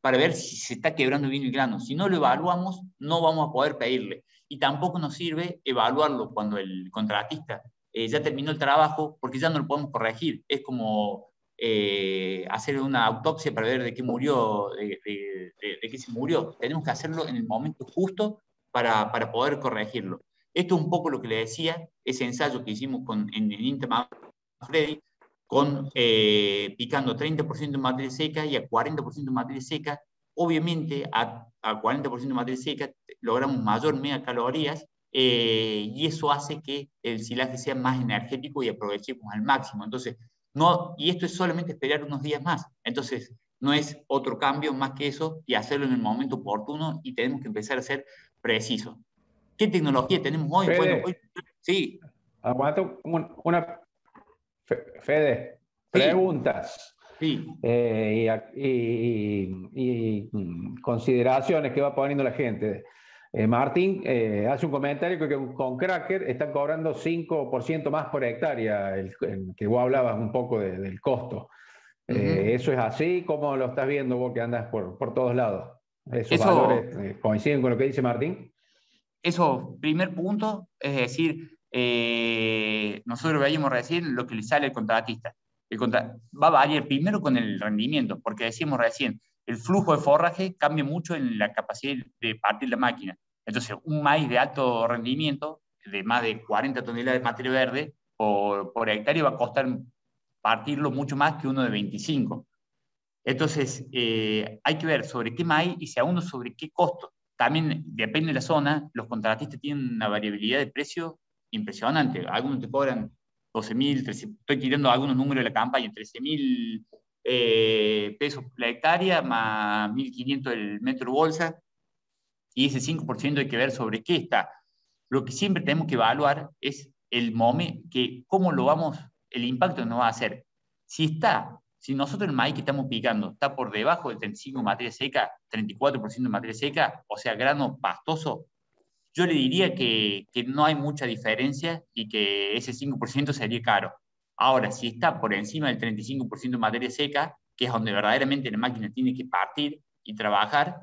para ver si se está quebrando bien el grano. Si no lo evaluamos, no vamos a poder pedirle. Y tampoco nos sirve evaluarlo cuando el contratista ya terminó el trabajo, porque ya no lo podemos corregir. Es como hacer una autopsia para ver de qué murió, de qué se murió. Tenemos que hacerlo en el momento justo para poder corregirlo. Esto es un poco lo que le decía, ese ensayo que hicimos en INTA Manfredi, picando 30% de materia seca y a 40% de materia seca. Obviamente a 40% de materia seca logramos mayor megacalorías y eso hace que el silaje sea más energético y aprovechemos al máximo. Entonces, y esto es solamente esperar unos días más. Entonces, no es otro cambio más que eso y hacerlo en el momento oportuno y tenemos que empezar a ser precisos. ¿Qué tecnología tenemos hoy? Fede, bueno, hoy sí. Aguanto una... Fede, preguntas sí. Y consideraciones que va poniendo la gente. Martín hace un comentario que con Cracker están cobrando 5% más por hectárea, que vos hablabas un poco del costo. ¿Eso es así? ¿Cómo lo estás viendo vos que andas por todos lados? ¿Esos valores coinciden con lo que dice Martín? Eso, primer punto, es decir, nosotros veíamos recién lo que le sale al contratista. Va a variar primero con el rendimiento, porque decíamos recién, el flujo de forraje cambia mucho en la capacidad de partir la máquina. Entonces, un maíz de alto rendimiento, de más de 40 toneladas de materia verde, por hectárea va a costar partirlo mucho más que uno de 25. Entonces, hay que ver sobre qué maíz y segundo sobre qué costo. También depende de la zona, los contratistas tienen una variabilidad de precio impresionante. Algunos te cobran 12.000, estoy tirando algunos números de la campaña, 13.000 pesos la hectárea, más 1.500 el metro bolsa, y ese 5% hay que ver sobre qué está. Lo que siempre tenemos que evaluar es el momento, cómo lo vamos, el impacto que nos va a hacer. Si nosotros el maíz que estamos picando está por debajo del 35% de materia seca, 34% de materia seca, o sea, grano pastoso, yo le diría que no hay mucha diferencia y que ese 5% sería caro. Ahora, si está por encima del 35% de materia seca, que es donde verdaderamente la máquina tiene que partir y trabajar,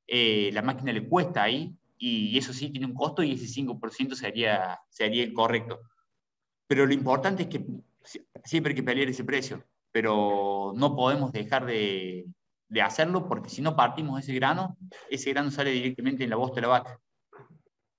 la máquina le cuesta ahí y eso sí tiene un costo y ese 5% sería el correcto. Pero lo importante es que siempre hay que pelear ese precio, pero no podemos dejar de hacerlo porque si no partimos ese grano sale directamente en la bosta de la vaca.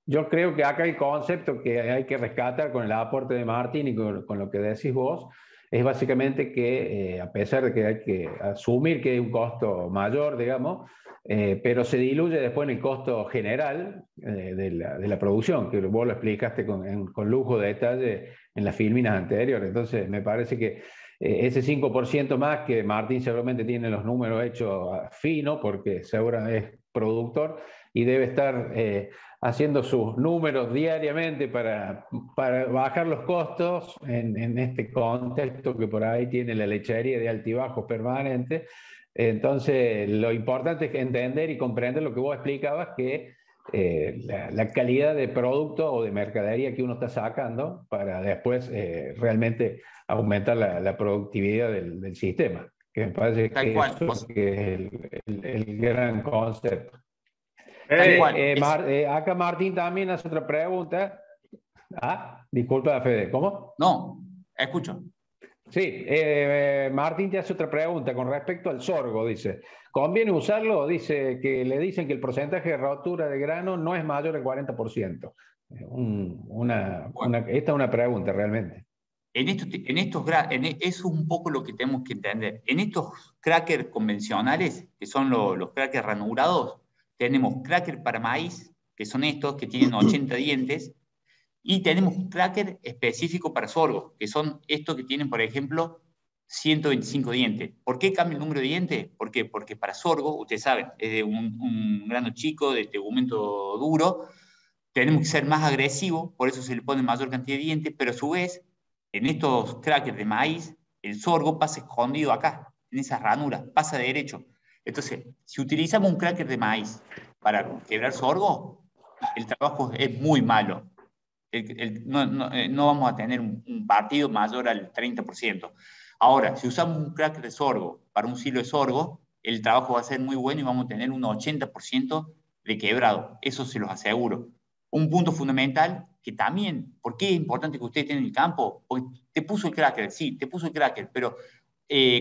Yo creo que acá el concepto que hay que rescatar con el aporte de Martín y con lo que decís vos es básicamente que a pesar de que hay que asumir que hay un costo mayor, digamos, pero se diluye después en el costo general de la producción, que vos lo explicaste con lujo de detalle en las filminas anteriores. Entonces, me parece que ese 5% más que Martín seguramente tiene los números hechos fino, porque seguro es productor y debe estar haciendo sus números diariamente para bajar los costos en este contexto que por ahí tiene la lechería de altibajos permanentes. Entonces, lo importante es entender y comprender lo que vos explicabas, que la calidad de producto o de mercadería que uno está sacando para después realmente aumentar la productividad del sistema, que me parece Tal que cual. eso que es el gran concepto. Tal cual. Acá Martín también hace otra pregunta. Disculpa, Fede, ¿cómo? No, escucho. Sí, Martín te hace otra pregunta con respecto al sorgo, dice. ¿Conviene usarlo? Dice que le dicen que el porcentaje de rotura de grano no es mayor al 40%. Esta es una pregunta realmente. Eso es un poco lo que tenemos que entender. En estos crackers convencionales, que son los crackers ranurados, tenemos crackers para maíz, que son estos que tienen 80 dientes, y tenemos crackers específicos para sorgo, que son estos que tienen, por ejemplo, 125 dientes. ¿Por qué cambia el número de dientes? ¿Por qué? Porque para sorgo, ustedes saben, es de un grano chico, de tegumento duro, tenemos que ser más agresivos, por eso se le pone mayor cantidad de dientes, pero a su vez, en estos crackers de maíz, el sorgo pasa escondido acá, en esas ranuras, pasa derecho. Entonces, si utilizamos un cracker de maíz para quebrar sorgo, el trabajo es muy malo. No vamos a tener un partido mayor al 30%. Ahora, si usamos un cracker de sorgo para un silo de sorgo, el trabajo va a ser muy bueno y vamos a tener un 80% de quebrado. Eso se los aseguro. Un punto fundamental que también, ¿por qué es importante que ustedes tengan el campo? Porque te puso el cracker, sí, te puso el cracker, pero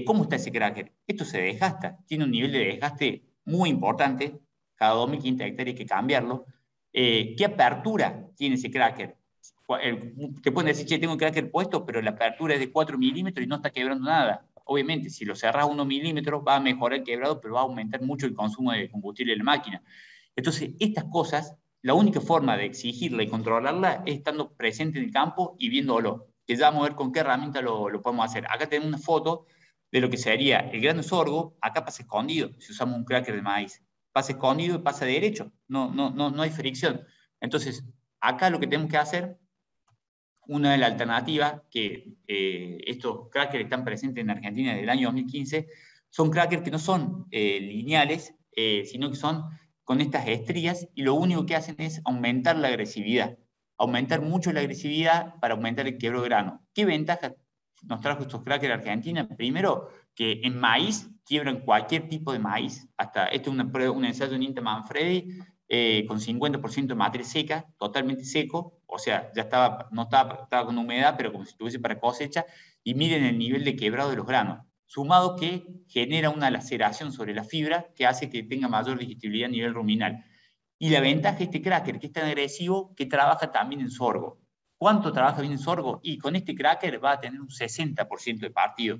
¿cómo está ese cracker? Esto se desgasta, tiene un nivel de desgaste muy importante, cada 2.500 hectáreas hay que cambiarlo. ¿Qué apertura tiene ese cracker? Te pueden decir, che, tengo un cracker puesto, pero la apertura es de 4 milímetros y no está quebrando nada. Obviamente, si lo cerrás a 1 milímetro, va a mejorar el quebrado, pero va a aumentar mucho el consumo de combustible de la máquina. Entonces, estas cosas, la única forma de exigirla y controlarla es estando presente en el campo y viéndolo, que ya vamos a ver con qué herramienta lo podemos hacer. Acá tenemos una foto de lo que sería el grano de sorgo, acá pasa escondido, si usamos un cracker de maíz. Pasa escondido y pasa derecho, no hay fricción. Entonces, acá lo que tenemos que hacer, una de las alternativas, que estos crackers están presentes en Argentina desde el año 2015, son crackers que no son lineales, sino que son con estas estrías, y lo único que hacen es aumentar la agresividad, aumentar mucho la agresividad para aumentar el quebro de grano. ¿Qué ventaja nos trajo estos crackers a Argentina? Primero, que en maíz quiebran cualquier tipo de maíz. Hasta esto es un ensayo de INTA Manfredi con 50% de materia seca, totalmente seco, o sea, ya estaba con humedad, pero como si estuviese para cosecha, y miren el nivel de quebrado de los granos, sumado que genera una laceración sobre la fibra que hace que tenga mayor digestibilidad a nivel ruminal. Y la ventaja de este cracker, que es tan agresivo, que trabaja también en sorgo. ¿Cuánto trabaja bien en sorgo? Y con este cracker va a tener un 60% de partido.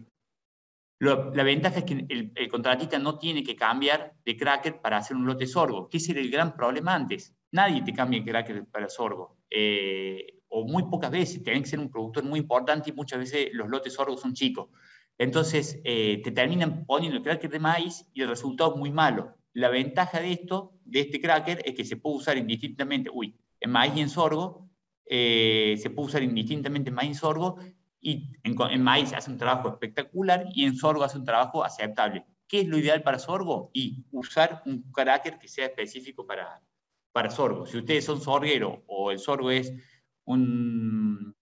La ventaja es que el contratista no tiene que cambiar de cracker para hacer un lote sorgo, que ese era el gran problema antes. Nadie te cambia el cracker para sorgo, o muy pocas veces. Tenés que ser un productor muy importante y muchas veces los lotes sorgo son chicos. Entonces te terminan poniendo el cracker de maíz y el resultado es muy malo. La ventaja de este cracker, es que se puede usar indistintamente, en maíz y en sorgo, se puede usar indistintamente en maíz y sorgo, y en maíz hace un trabajo espectacular y en sorgo hace un trabajo aceptable. ¿Qué es lo ideal para sorgo? Y usar un cracker que sea específico para sorgo. Si ustedes son sorgueros o el sorgo es un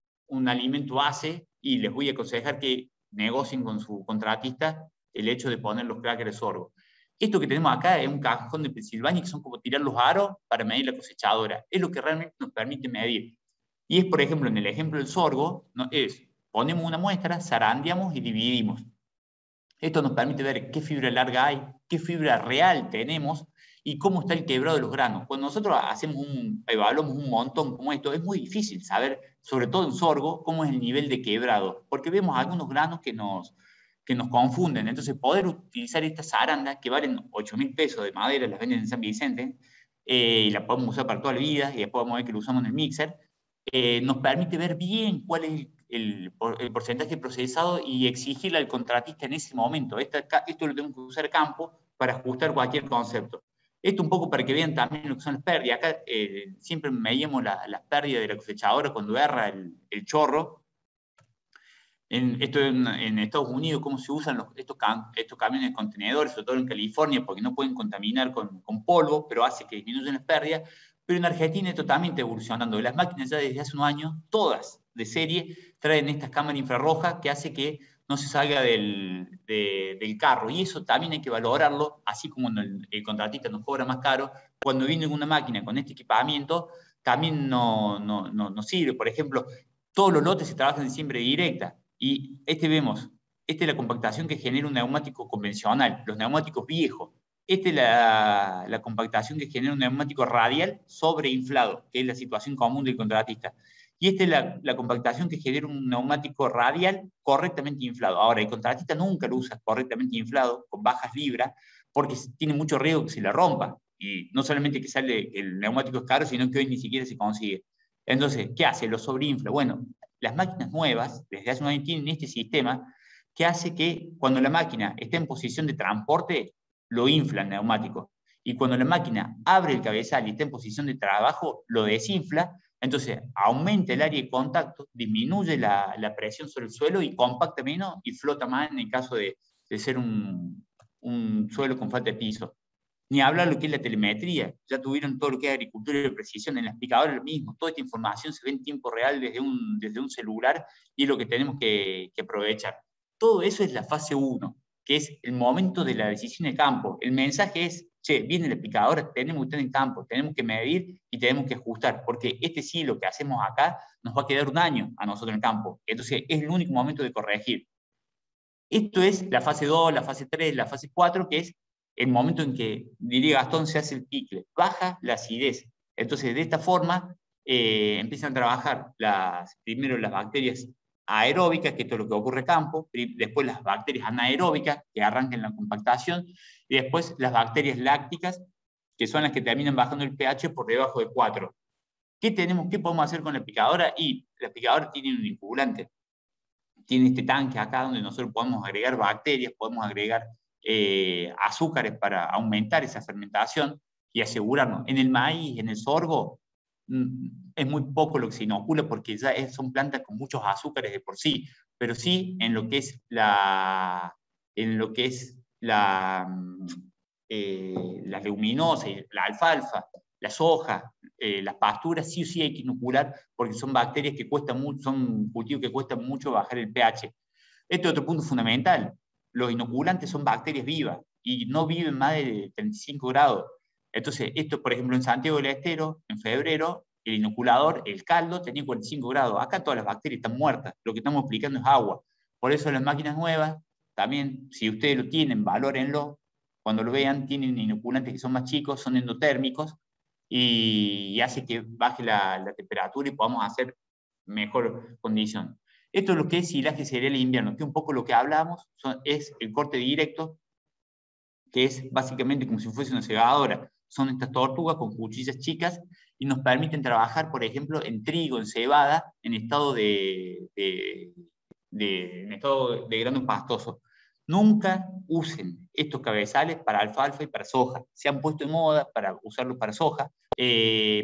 alimento base, y les voy a aconsejar que negocien con su contratista el hecho de poner los crackers de sorgo. Esto que tenemos acá es un cajón de Pensilvania, que son como tirar los aros para medir la cosechadora. Es lo que realmente nos permite medir. Y es, por ejemplo, en el ejemplo del sorgo, ponemos una muestra, zarandeamos y dividimos. Esto nos permite ver qué fibra larga hay, qué fibra real tenemos y cómo está el quebrado de los granos. Cuando nosotros evaluamos un montón como esto, es muy difícil saber, sobre todo en sorgo, cómo es el nivel de quebrado, porque vemos algunos granos que nos confunden. Entonces, poder utilizar estas zarandas que valen 8.000 pesos de madera, las venden en San Vicente, y las podemos usar para toda la vida, y después vamos a ver que lo usamos en el mixer, nos permite ver bien cuál es el porcentaje procesado y exigirle al contratista en ese momento. Esto lo tengo que usar campo para ajustar cualquier concepto. Esto un poco para que vean también lo que son las pérdidas. Acá siempre medimos las pérdidas de la cosechadora cuando erra el chorro. En Estados Unidos, cómo se usan estos camiones de contenedores, sobre todo en California, porque no pueden contaminar con polvo, pero hace que disminuyan las pérdidas. Pero en Argentina esto también está evolucionando. Las máquinas ya desde hace unos años, todas de serie, traen estas cámaras infrarrojas que hace que no se salga del carro. Y eso también hay que valorarlo, así como el contratista nos cobra más caro. Cuando viene una máquina con este equipamiento, también no sirve. Por ejemplo, todos los lotes se trabajan en siembra directa. Y esta es la compactación que genera un neumático convencional, los neumáticos viejos. Esta es la compactación que genera un neumático radial sobreinflado, que es la situación común del contratista. Y esta es la compactación que genera un neumático radial correctamente inflado. Ahora, el contratista nunca lo usa correctamente inflado, con bajas libras, porque tiene mucho riesgo que se le rompa. Y no solamente que sale el neumático es caro, sino que hoy ni siquiera se consigue. Entonces, ¿qué hace? Lo sobreinfla. Bueno, las máquinas nuevas, desde hace un año, tienen este sistema que hace que cuando la máquina está en posición de transporte, lo infla el neumático. Y cuando la máquina abre el cabezal y está en posición de trabajo, lo desinfla. Entonces, aumenta el área de contacto, disminuye la presión sobre el suelo y compacta menos y flota más en el caso de ser un suelo con falta de piso. Ni hablar de lo que es la telemetría. Ya tuvieron todo lo que es agricultura de precisión, en la explicadora lo mismo. Toda esta información se ve en tiempo real desde un celular y es lo que tenemos que aprovechar. Todo eso es la fase 1, que es el momento de la decisión de campo. El mensaje es, che, viene la explicadora, tenemos que estar en campo, tenemos que medir y tenemos que ajustar, porque sí, lo que hacemos acá, nos va a quedar un año a nosotros en el campo. Entonces es el único momento de corregir. Esto es la fase 2, la fase 3, la fase 4, que es el momento en que, diría Gastón, se hace el picle, baja la acidez. Entonces, de esta forma, empiezan a trabajar primero las bacterias aeróbicas, que esto es lo que ocurre en campo, después las bacterias anaeróbicas, que arrancan la compactación, y después las bacterias lácticas, que son las que terminan bajando el pH por debajo de 4. ¿Qué podemos hacer con la picadora? Y la picadora tiene un inoculante. Tiene este tanque acá donde nosotros podemos agregar bacterias, podemos agregar azúcares para aumentar esa fermentación y asegurarnos. En el maíz, en el sorgo, es muy poco lo que se inocula porque ya son plantas con muchos azúcares de por sí, pero sí en lo que es la leguminosa, la alfalfa, la soja, las pasturas, sí o sí hay que inocular porque son bacterias que cuestan mucho, son cultivos que cuestan mucho bajar el pH. Este es otro punto fundamental. Los inoculantes son bacterias vivas y no viven más de 35 grados. Entonces, esto, por ejemplo, en Santiago del Estero, en febrero, el inoculador, el caldo, tenía 45 grados. Acá todas las bacterias están muertas. Lo que estamos aplicando es agua. Por eso las máquinas nuevas, también, si ustedes lo tienen, valórenlo. Cuando lo vean, tienen inoculantes que son más chicos, son endotérmicos, y hace que baje la temperatura y podamos hacer mejor condición. Esto es lo que es silaje cereal de invierno, que un poco lo que hablamos es el corte directo, que es básicamente como si fuese una segadora. Son estas tortugas con cuchillas chicas y nos permiten trabajar, por ejemplo, en trigo, en cebada, en estado de grano pastoso. Nunca usen estos cabezales para alfalfa y para soja. Se han puesto en moda para usarlos para soja,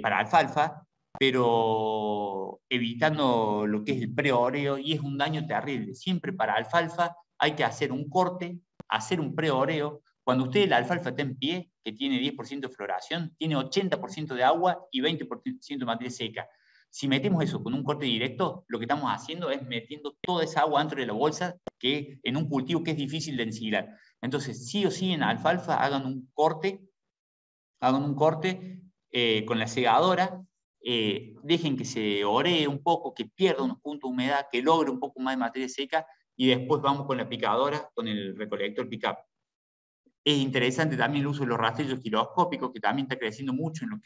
para alfalfa, pero evitando lo que es el preoreo, y es un daño terrible. Siempre para alfalfa hay que hacer un corte, hacer un preoreo. Cuando usted la alfalfa está en pie, que tiene 10% de floración, tiene 80% de agua y 20% de materia seca. Si metemos eso con un corte directo, lo que estamos haciendo es metiendo toda esa agua dentro de la bolsa que en un cultivo que es difícil de ensilar. Entonces, sí o sí en alfalfa hagan un corte con la segadora, dejen que se oree un poco, que pierda unos puntos de humedad, que logre un poco más de materia seca, y después vamos con la picadora, con el recolector pick-up. Es interesante también el uso de los rastrillos giroscópicos, que también está creciendo mucho en lo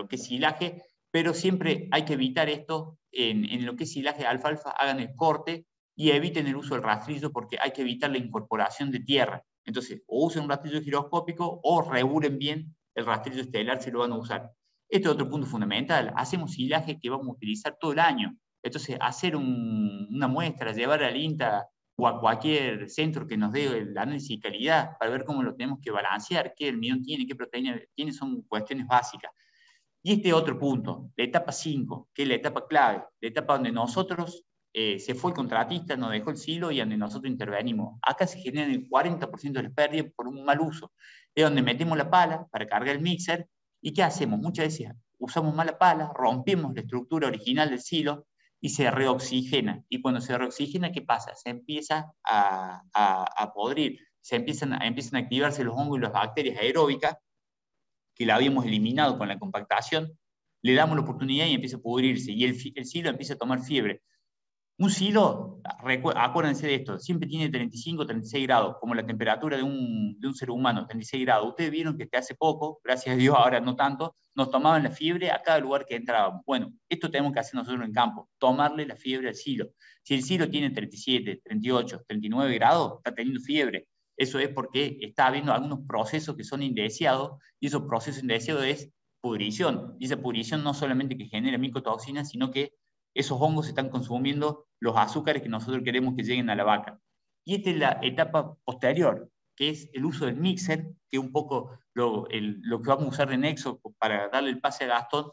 que es silaje, pero siempre hay que evitar esto, en lo que es silaje de alfalfa, hagan el corte y eviten el uso del rastrillo porque hay que evitar la incorporación de tierra. Entonces, o usen un rastrillo giroscópico o regulen bien el rastrillo estelar si lo van a usar. Este es otro punto fundamental. Hacemos silaje que vamos a utilizar todo el año. Entonces, hacer una muestra, llevar al INTA o a cualquier centro que nos dé el análisis de calidad para ver cómo lo tenemos que balancear, qué almidón tiene, qué proteína tiene, son cuestiones básicas. Y este otro punto, la etapa 5, que es la etapa clave, la etapa donde nosotros, se fue el contratista, nos dejó el silo y donde nosotros intervenimos. Acá se genera el 40% de las pérdidas por un mal uso. Es donde metemos la pala para cargar el mixer. ¿Y qué hacemos? Muchas veces usamos mala pala, rompemos la estructura original del silo y se reoxigena. Y cuando se reoxigena, ¿qué pasa? Se empieza a podrir, empiezan a activarse los hongos y las bacterias aeróbicas que la habíamos eliminado con la compactación, le damos la oportunidad y empieza a pudrirse, y el silo empieza a tomar fiebre. Un silo, acuérdense de esto, siempre tiene 35, 36 grados, como la temperatura de un ser humano, 36 grados. Ustedes vieron que hace poco, gracias a Dios ahora no tanto, nos tomaban la fiebre a cada lugar que entrábamos. Bueno, esto tenemos que hacer nosotros en campo, tomarle la fiebre al silo. Si el silo tiene 37, 38, 39 grados, está teniendo fiebre. Eso es porque está habiendo algunos procesos que son indeseados, y esos procesos indeseados es pudrición. Y esa pudrición no solamente que genera micotoxinas, sino que esos hongos están consumiendo los azúcares que nosotros queremos que lleguen a la vaca. Y esta es la etapa posterior, que es el uso del mixer, que es un poco lo que vamos a usar de nexo para darle el pase a Gastón,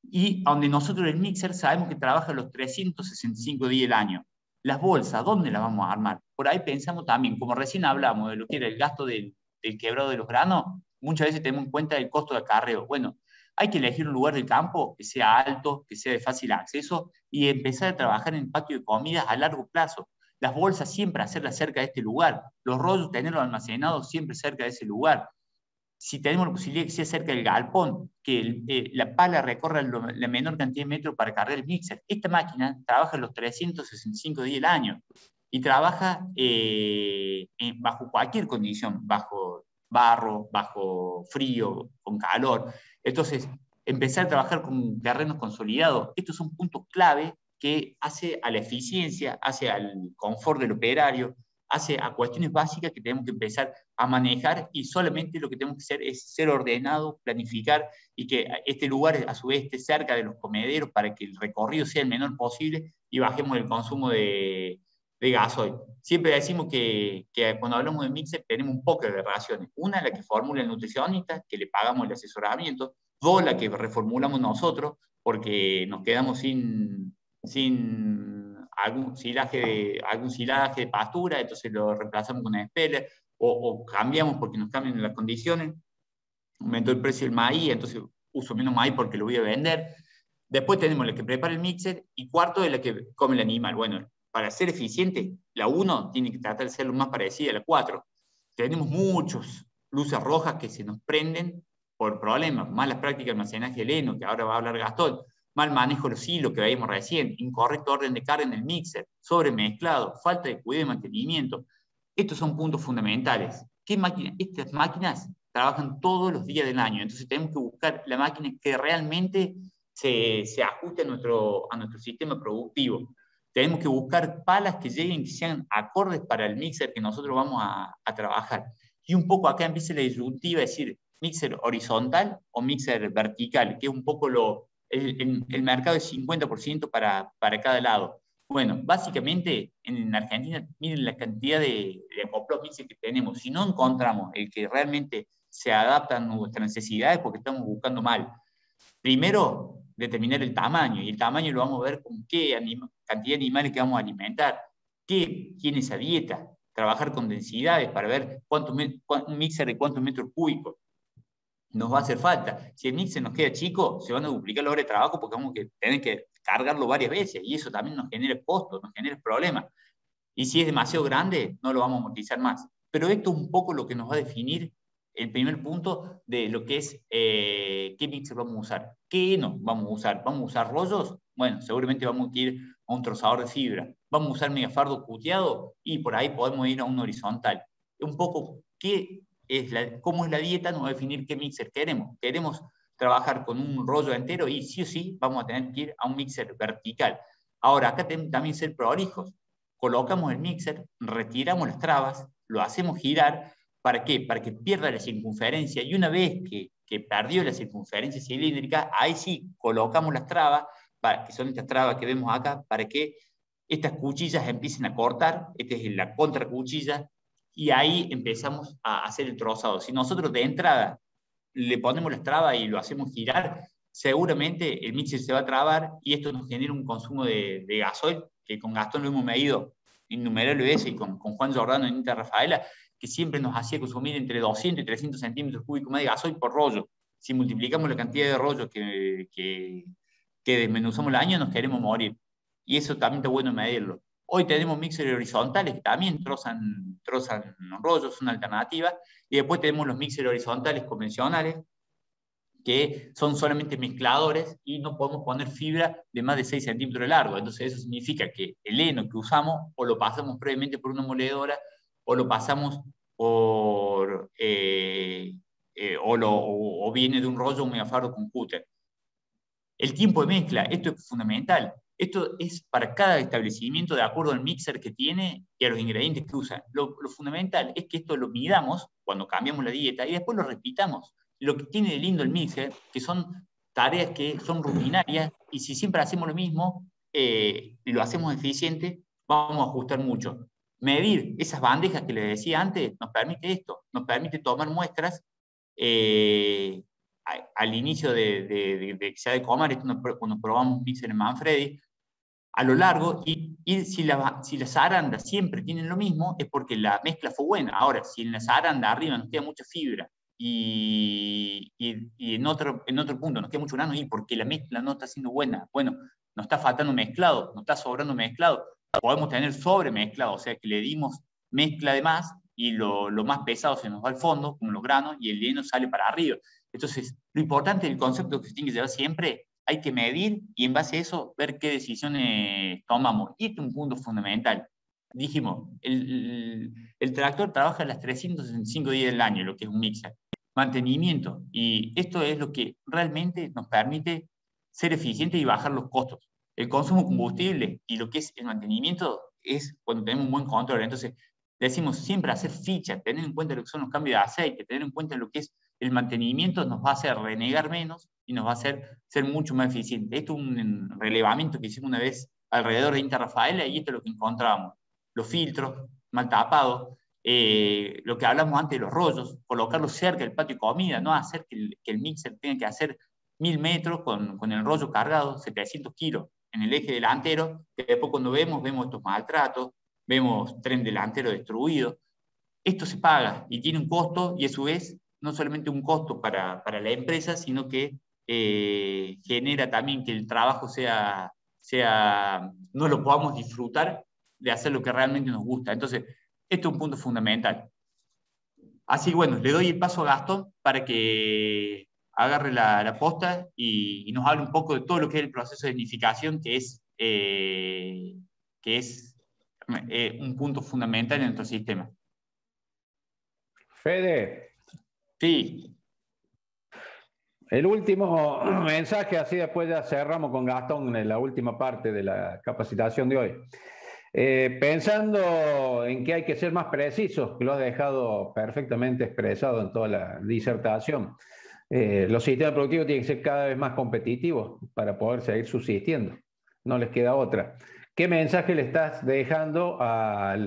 y donde nosotros el mixer sabemos que trabaja los 365 días del año. Las bolsas, ¿dónde las vamos a armar? Por ahí pensamos también, como recién hablamos de lo que era el gasto del quebrado de los granos, muchas veces tenemos en cuenta el costo de acarreo. Bueno, hay que elegir un lugar del campo que sea alto, que sea de fácil acceso y empezar a trabajar en patio de comidas a largo plazo. Las bolsas siempre hacerlas cerca de este lugar, los rollos tenerlos almacenados siempre cerca de ese lugar. Si tenemos la posibilidad que sea cerca del galpón, que la pala recorra la menor cantidad de metros para cargar el mixer. Esta máquina trabaja los 365 días del año y trabaja bajo cualquier condición, bajo barro, bajo frío, con calor. Entonces, empezar a trabajar con terrenos consolidados, estos son puntos clave que hace a la eficiencia, hace al confort del operario, hace a cuestiones básicas que tenemos que empezar a manejar, y solamente lo que tenemos que hacer es ser ordenado, planificar, y que este lugar a su vez esté cerca de los comederos para que el recorrido sea el menor posible y bajemos el consumo de gasoil. Siempre decimos que cuando hablamos de mixer tenemos un poco de raciones. Una, la que formula el nutricionista, que le pagamos el asesoramiento. Dos, la que reformulamos nosotros, porque nos quedamos sin algún silaje de pastura, entonces lo reemplazamos con speller, o cambiamos porque nos cambian las condiciones. Aumentó el precio del maíz, entonces uso menos maíz porque lo voy a vender. Después tenemos la que prepara el mixer, y cuarto es la que come el animal. Bueno, para ser eficiente, la 1 tiene que tratar de ser lo más parecida a la 4. Tenemos muchas luces rojas que se nos prenden por problemas, malas prácticas de almacenaje de heno, que ahora va a hablar Gastón, mal manejo de los hilos que veíamos recién, incorrecto orden de carga en el mixer, sobremezclado, falta de cuidado y mantenimiento. Estos son puntos fundamentales. Estas máquinas trabajan todos los días del año, entonces tenemos que buscar la máquina que realmente se ajuste a nuestro sistema productivo. Tenemos que buscar palas que lleguen, que sean acordes para el mixer que nosotros vamos a trabajar. Y un poco acá empieza la disyuntiva, es decir, mixer horizontal o mixer vertical, que es un poco el mercado es 50% para cada lado. Bueno, básicamente en Argentina, miren la cantidad de acoplos mixer que tenemos. Si no encontramos el que realmente se adapta a nuestras necesidades, porque estamos buscando mal. Primero, determinar el tamaño, y el tamaño lo vamos a ver con qué cantidad de animales que vamos a alimentar, qué tiene esa dieta, trabajar con densidades para ver un mixer de cuántos metros cúbicos nos va a hacer falta. Si el mixer nos queda chico, se van a duplicar las horas de trabajo porque vamos a tener que cargarlo varias veces, y eso también nos genera costos, nos genera problemas. Y si es demasiado grande, no lo vamos a amortizar más. Pero esto es un poco lo que nos va a definir el primer punto de lo que es qué mixer vamos a usar. ¿Qué no vamos a usar? ¿Vamos a usar rollos? Bueno, seguramente vamos a ir a un trozador de fibra. ¿Vamos a usar megafardo cuteado? Y por ahí podemos ir a un horizontal. Un poco, cómo es la dieta nos va a definir qué mixer queremos. Queremos trabajar con un rollo entero y sí o sí vamos a tener que ir a un mixer vertical. Ahora, acá tenemos también ser prolijos. Colocamos el mixer, retiramos las trabas, lo hacemos girar. ¿Para qué? Para que pierda la circunferencia, y una vez que perdió la circunferencia cilíndrica, ahí sí colocamos las trabas que son estas trabas que vemos acá, para que estas cuchillas empiecen a cortar. Esta es la contracuchilla, y ahí empezamos a hacer el trozado. Si nosotros de entrada le ponemos las trabas y lo hacemos girar, seguramente el mixer se va a trabar, y esto nos genera un consumo de gasoil, que con Gastón lo hemos medido innumerables veces, y con Juan Giordano en Inter Rafaela, que siempre nos hacía consumir entre 200 y 300 centímetros cúbicos más de gasoil por rollo. Si multiplicamos la cantidad de rollos que desmenuzamos el año, nos queremos morir. Y eso también está bueno medirlo. Hoy tenemos mixers horizontales que también trozan rollos, es una alternativa. Y después tenemos los mixers horizontales convencionales, que son solamente mezcladores y no podemos poner fibra de más de 6 centímetros de largo. Entonces eso significa que el heno que usamos o lo pasamos previamente por una moledora, o lo pasamos por... o viene de un rollo megafardo con cúter. El tiempo de mezcla, esto es fundamental. Esto es para cada establecimiento de acuerdo al mixer que tiene y a los ingredientes que usa. Lo fundamental es que esto lo midamos cuando cambiamos la dieta y después lo repitamos. Lo que tiene de lindo el mixer, que son tareas que son rutinarias, y si siempre hacemos lo mismo y lo hacemos eficiente, vamos a ajustar mucho. Medir esas bandejas que les decía antes nos permite esto, nos permite tomar muestras al inicio de que se ha de comer, esto cuando probamos mixer en Manfredi, a lo largo, y si las arandas siempre tienen lo mismo, es porque la mezcla fue buena. Ahora, si en las arandas arriba nos queda mucha fibra, y en otro punto nos queda mucho grano, y porque la mezcla no está siendo buena, bueno, nos está faltando mezclado, nos está sobrando mezclado, podemos tener sobremezclado, o sea que le dimos mezcla de más, y lo más pesado se nos va al fondo, como los granos, y el heno sale para arriba. Entonces, lo importante del concepto que se tiene que llevar siempre, hay que medir y en base a eso ver qué decisiones tomamos. Y este es un punto fundamental. Dijimos, el tractor trabaja las 365 días del año, lo que es un mixer. Mantenimiento. Y esto es lo que realmente nos permite ser eficientes y bajar los costos. El consumo de combustible y lo que es el mantenimiento es cuando tenemos un buen control. Entonces, decimos siempre hacer fichas, tener en cuenta lo que son los cambios de aceite, tener en cuenta lo que es el mantenimiento, nos va a hacer renegar menos y nos va a hacer ser mucho más eficientes. Esto es un relevamiento que hicimos una vez alrededor de Inter Rafaela, y esto es lo que encontramos. Los filtros mal tapados, lo que hablamos antes de los rollos, colocarlos cerca del patio de comida, no hacer que el mixer tenga que hacer 1000 metros con el rollo cargado, 700 kilos en el eje delantero, que después cuando vemos estos maltratos, vemos tren delantero destruido. Esto se paga y tiene un costo, y a su vez no solamente un costo para la empresa, sino que genera también que el trabajo no lo podamos disfrutar de hacer lo que realmente nos gusta. Entonces, esto es un punto fundamental. Así que bueno, le doy el paso a Gastón para que agarre la posta y nos hable un poco de todo lo que es el proceso de nidificación, que es un punto fundamental en nuestro sistema. Fede. Sí. El último mensaje, así después ya cerramos con Gastón en la última parte de la capacitación de hoy. Pensando en que hay que ser más precisos, que lo has dejado perfectamente expresado en toda la disertación, los sistemas productivos tienen que ser cada vez más competitivos para poder seguir subsistiendo. No les queda otra. ¿Qué mensaje le estás dejando a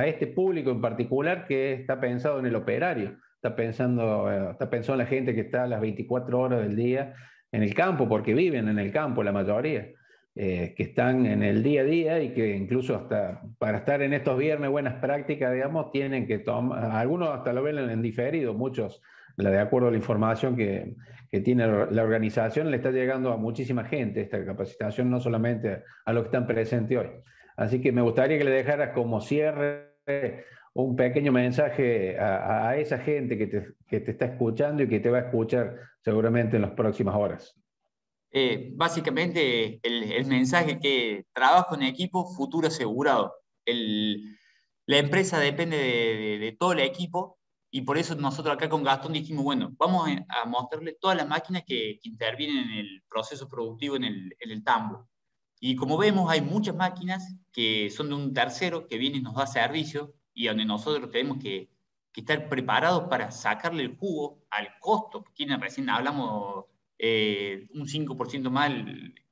este público en particular que está pensado en el operario? Está pensando en la gente que está a las 24 horas del día en el campo, porque viven en el campo la mayoría, que están en el día a día y que incluso hasta para estar en estos viernes buenas prácticas, digamos, tienen que tomar, algunos hasta lo ven en diferido, muchos, de acuerdo a la información que tiene la organización, le está llegando a muchísima gente esta capacitación, no solamente a los que están presentes hoy. Así que me gustaría que le dejaras como cierre un pequeño mensaje a esa gente que te está escuchando y que te va a escuchar seguramente en las próximas horas. Básicamente el mensaje que trabajo en equipo, futuro asegurado. La empresa depende de todo el equipo, y por eso nosotros acá con Gastón dijimos, bueno, vamos a mostrarle todas las máquinas que intervienen en el proceso productivo en el tambo. Y como vemos, hay muchas máquinas que son de un tercero que viene y nos da servicio, y donde nosotros tenemos que estar preparados para sacarle el jugo al costo, porque recién hablamos un 5% más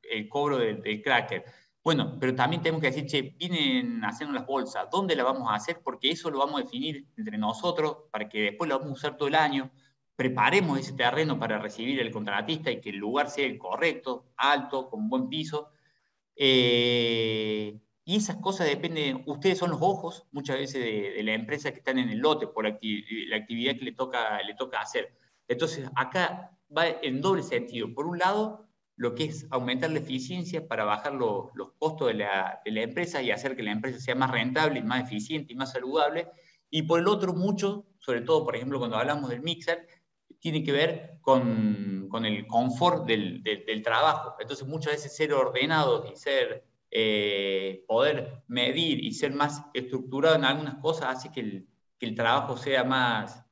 el cobro del cracker. Bueno, pero también tenemos que decir, che, vienen haciendo las bolsas, ¿dónde la vamos a hacer? Porque eso lo vamos a definir entre nosotros para que después lo vamos a usar todo el año. Preparemos ese terreno para recibir el contratista y que el lugar sea el correcto, alto, con buen piso. Y esas cosas dependen, ustedes son los ojos muchas veces de la empresa que están en el lote por la actividad que le toca hacer. Entonces, acá va en doble sentido. Por un lado, lo que es aumentar la eficiencia para bajar los costos de la empresa y hacer que la empresa sea más rentable y más eficiente y más saludable. Y por el otro, mucho, sobre todo, por ejemplo, cuando hablamos del mixer, tiene que ver con el confort del trabajo. Entonces, muchas veces ser ordenados y poder medir y ser más estructurado en algunas cosas hace que el trabajo sea más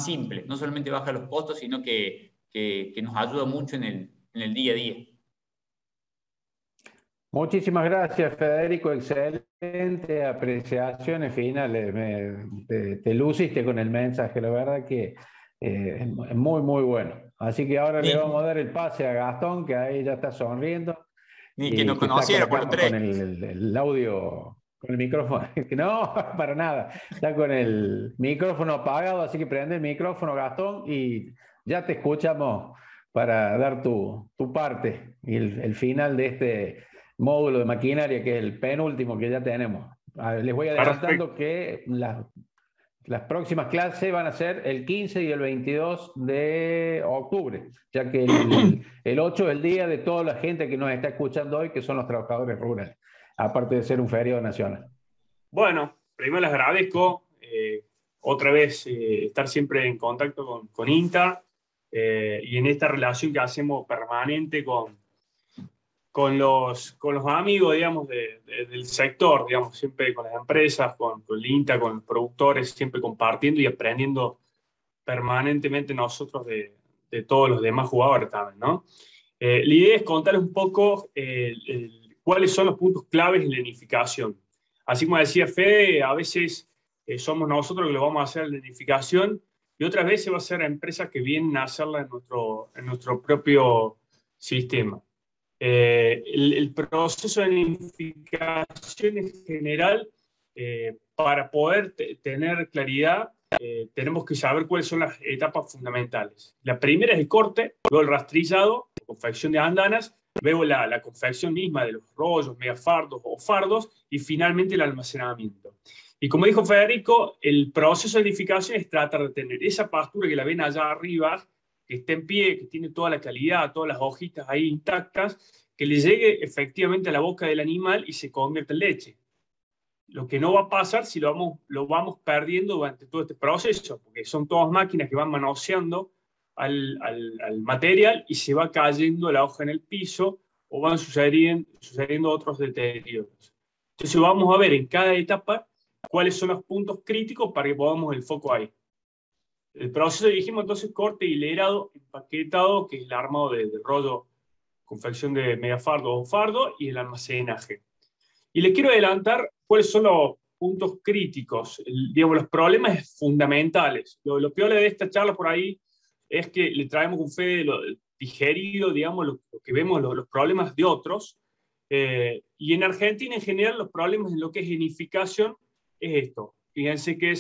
simple. No solamente baja los costos, sino que nos ayuda mucho en el día a día. Muchísimas gracias, Federico. Excelente apreciaciones finales. Te luciste con el mensaje, la verdad que es muy, muy bueno. Así que ahora le vamos a dar el pase a Gastón, que ahí ya está sonriendo. Ni que nos conociera por los tres. Con el audio, con el micrófono. No, para nada. Está con el micrófono apagado, así que prende el micrófono, Gastón, y ya te escuchamos para dar tu parte y el final de este módulo de maquinaria, que es el penúltimo que ya tenemos. Les voy adelantando que las próximas clases van a ser el 15 y el 22 de octubre, ya que el 8 es el día de toda la gente que nos está escuchando hoy, que son los trabajadores rurales, aparte de ser un feriado nacional. Bueno, primero les agradezco otra vez estar siempre en contacto con INTA y en esta relación que hacemos permanente con los amigos, digamos, del sector, digamos, siempre con las empresas, con el INTA, con los productores, siempre compartiendo y aprendiendo permanentemente nosotros de todos los demás jugadores también, ¿no? La idea es contarles un poco cuáles son los puntos claves en la nidificación. Así como decía Fede, a veces somos nosotros que lo vamos a hacer la nidificación y otras veces va a ser empresas que vienen a hacerla en nuestro propio sistema. El proceso de nidificación en general, para poder tener claridad, tenemos que saber cuáles son las etapas fundamentales. La primera es el corte, luego el rastrillado, la confección de andanas, luego la confección misma de los rollos, megafardos o fardos y finalmente el almacenamiento. Y como dijo Federico, el proceso de nidificación es tratar de tener esa pastura que la ven allá arriba, que esté en pie, que tiene toda la calidad, todas las hojitas ahí intactas, que le llegue efectivamente a la boca del animal y se convierta en leche. Lo que no va a pasar si lo vamos perdiendo durante todo este proceso, porque son todas máquinas que van manoseando al material y se va cayendo la hoja en el piso o van sucediendo otros deterioros. Entonces vamos a ver en cada etapa cuáles son los puntos críticos para que pongamos el foco ahí. El proceso dijimos entonces corte, hilerado, empaquetado, que es el armado de rollo, confección de megafardo o fardo y el almacenaje. Y les quiero adelantar cuáles son los puntos críticos, digamos, los problemas fundamentales. Lo peor de esta charla por ahí es que le traemos un fe de lo digerido, digamos, lo que vemos, los problemas de otros. Y en Argentina, en general, los problemas en lo que es nidificación es esto. Fíjense que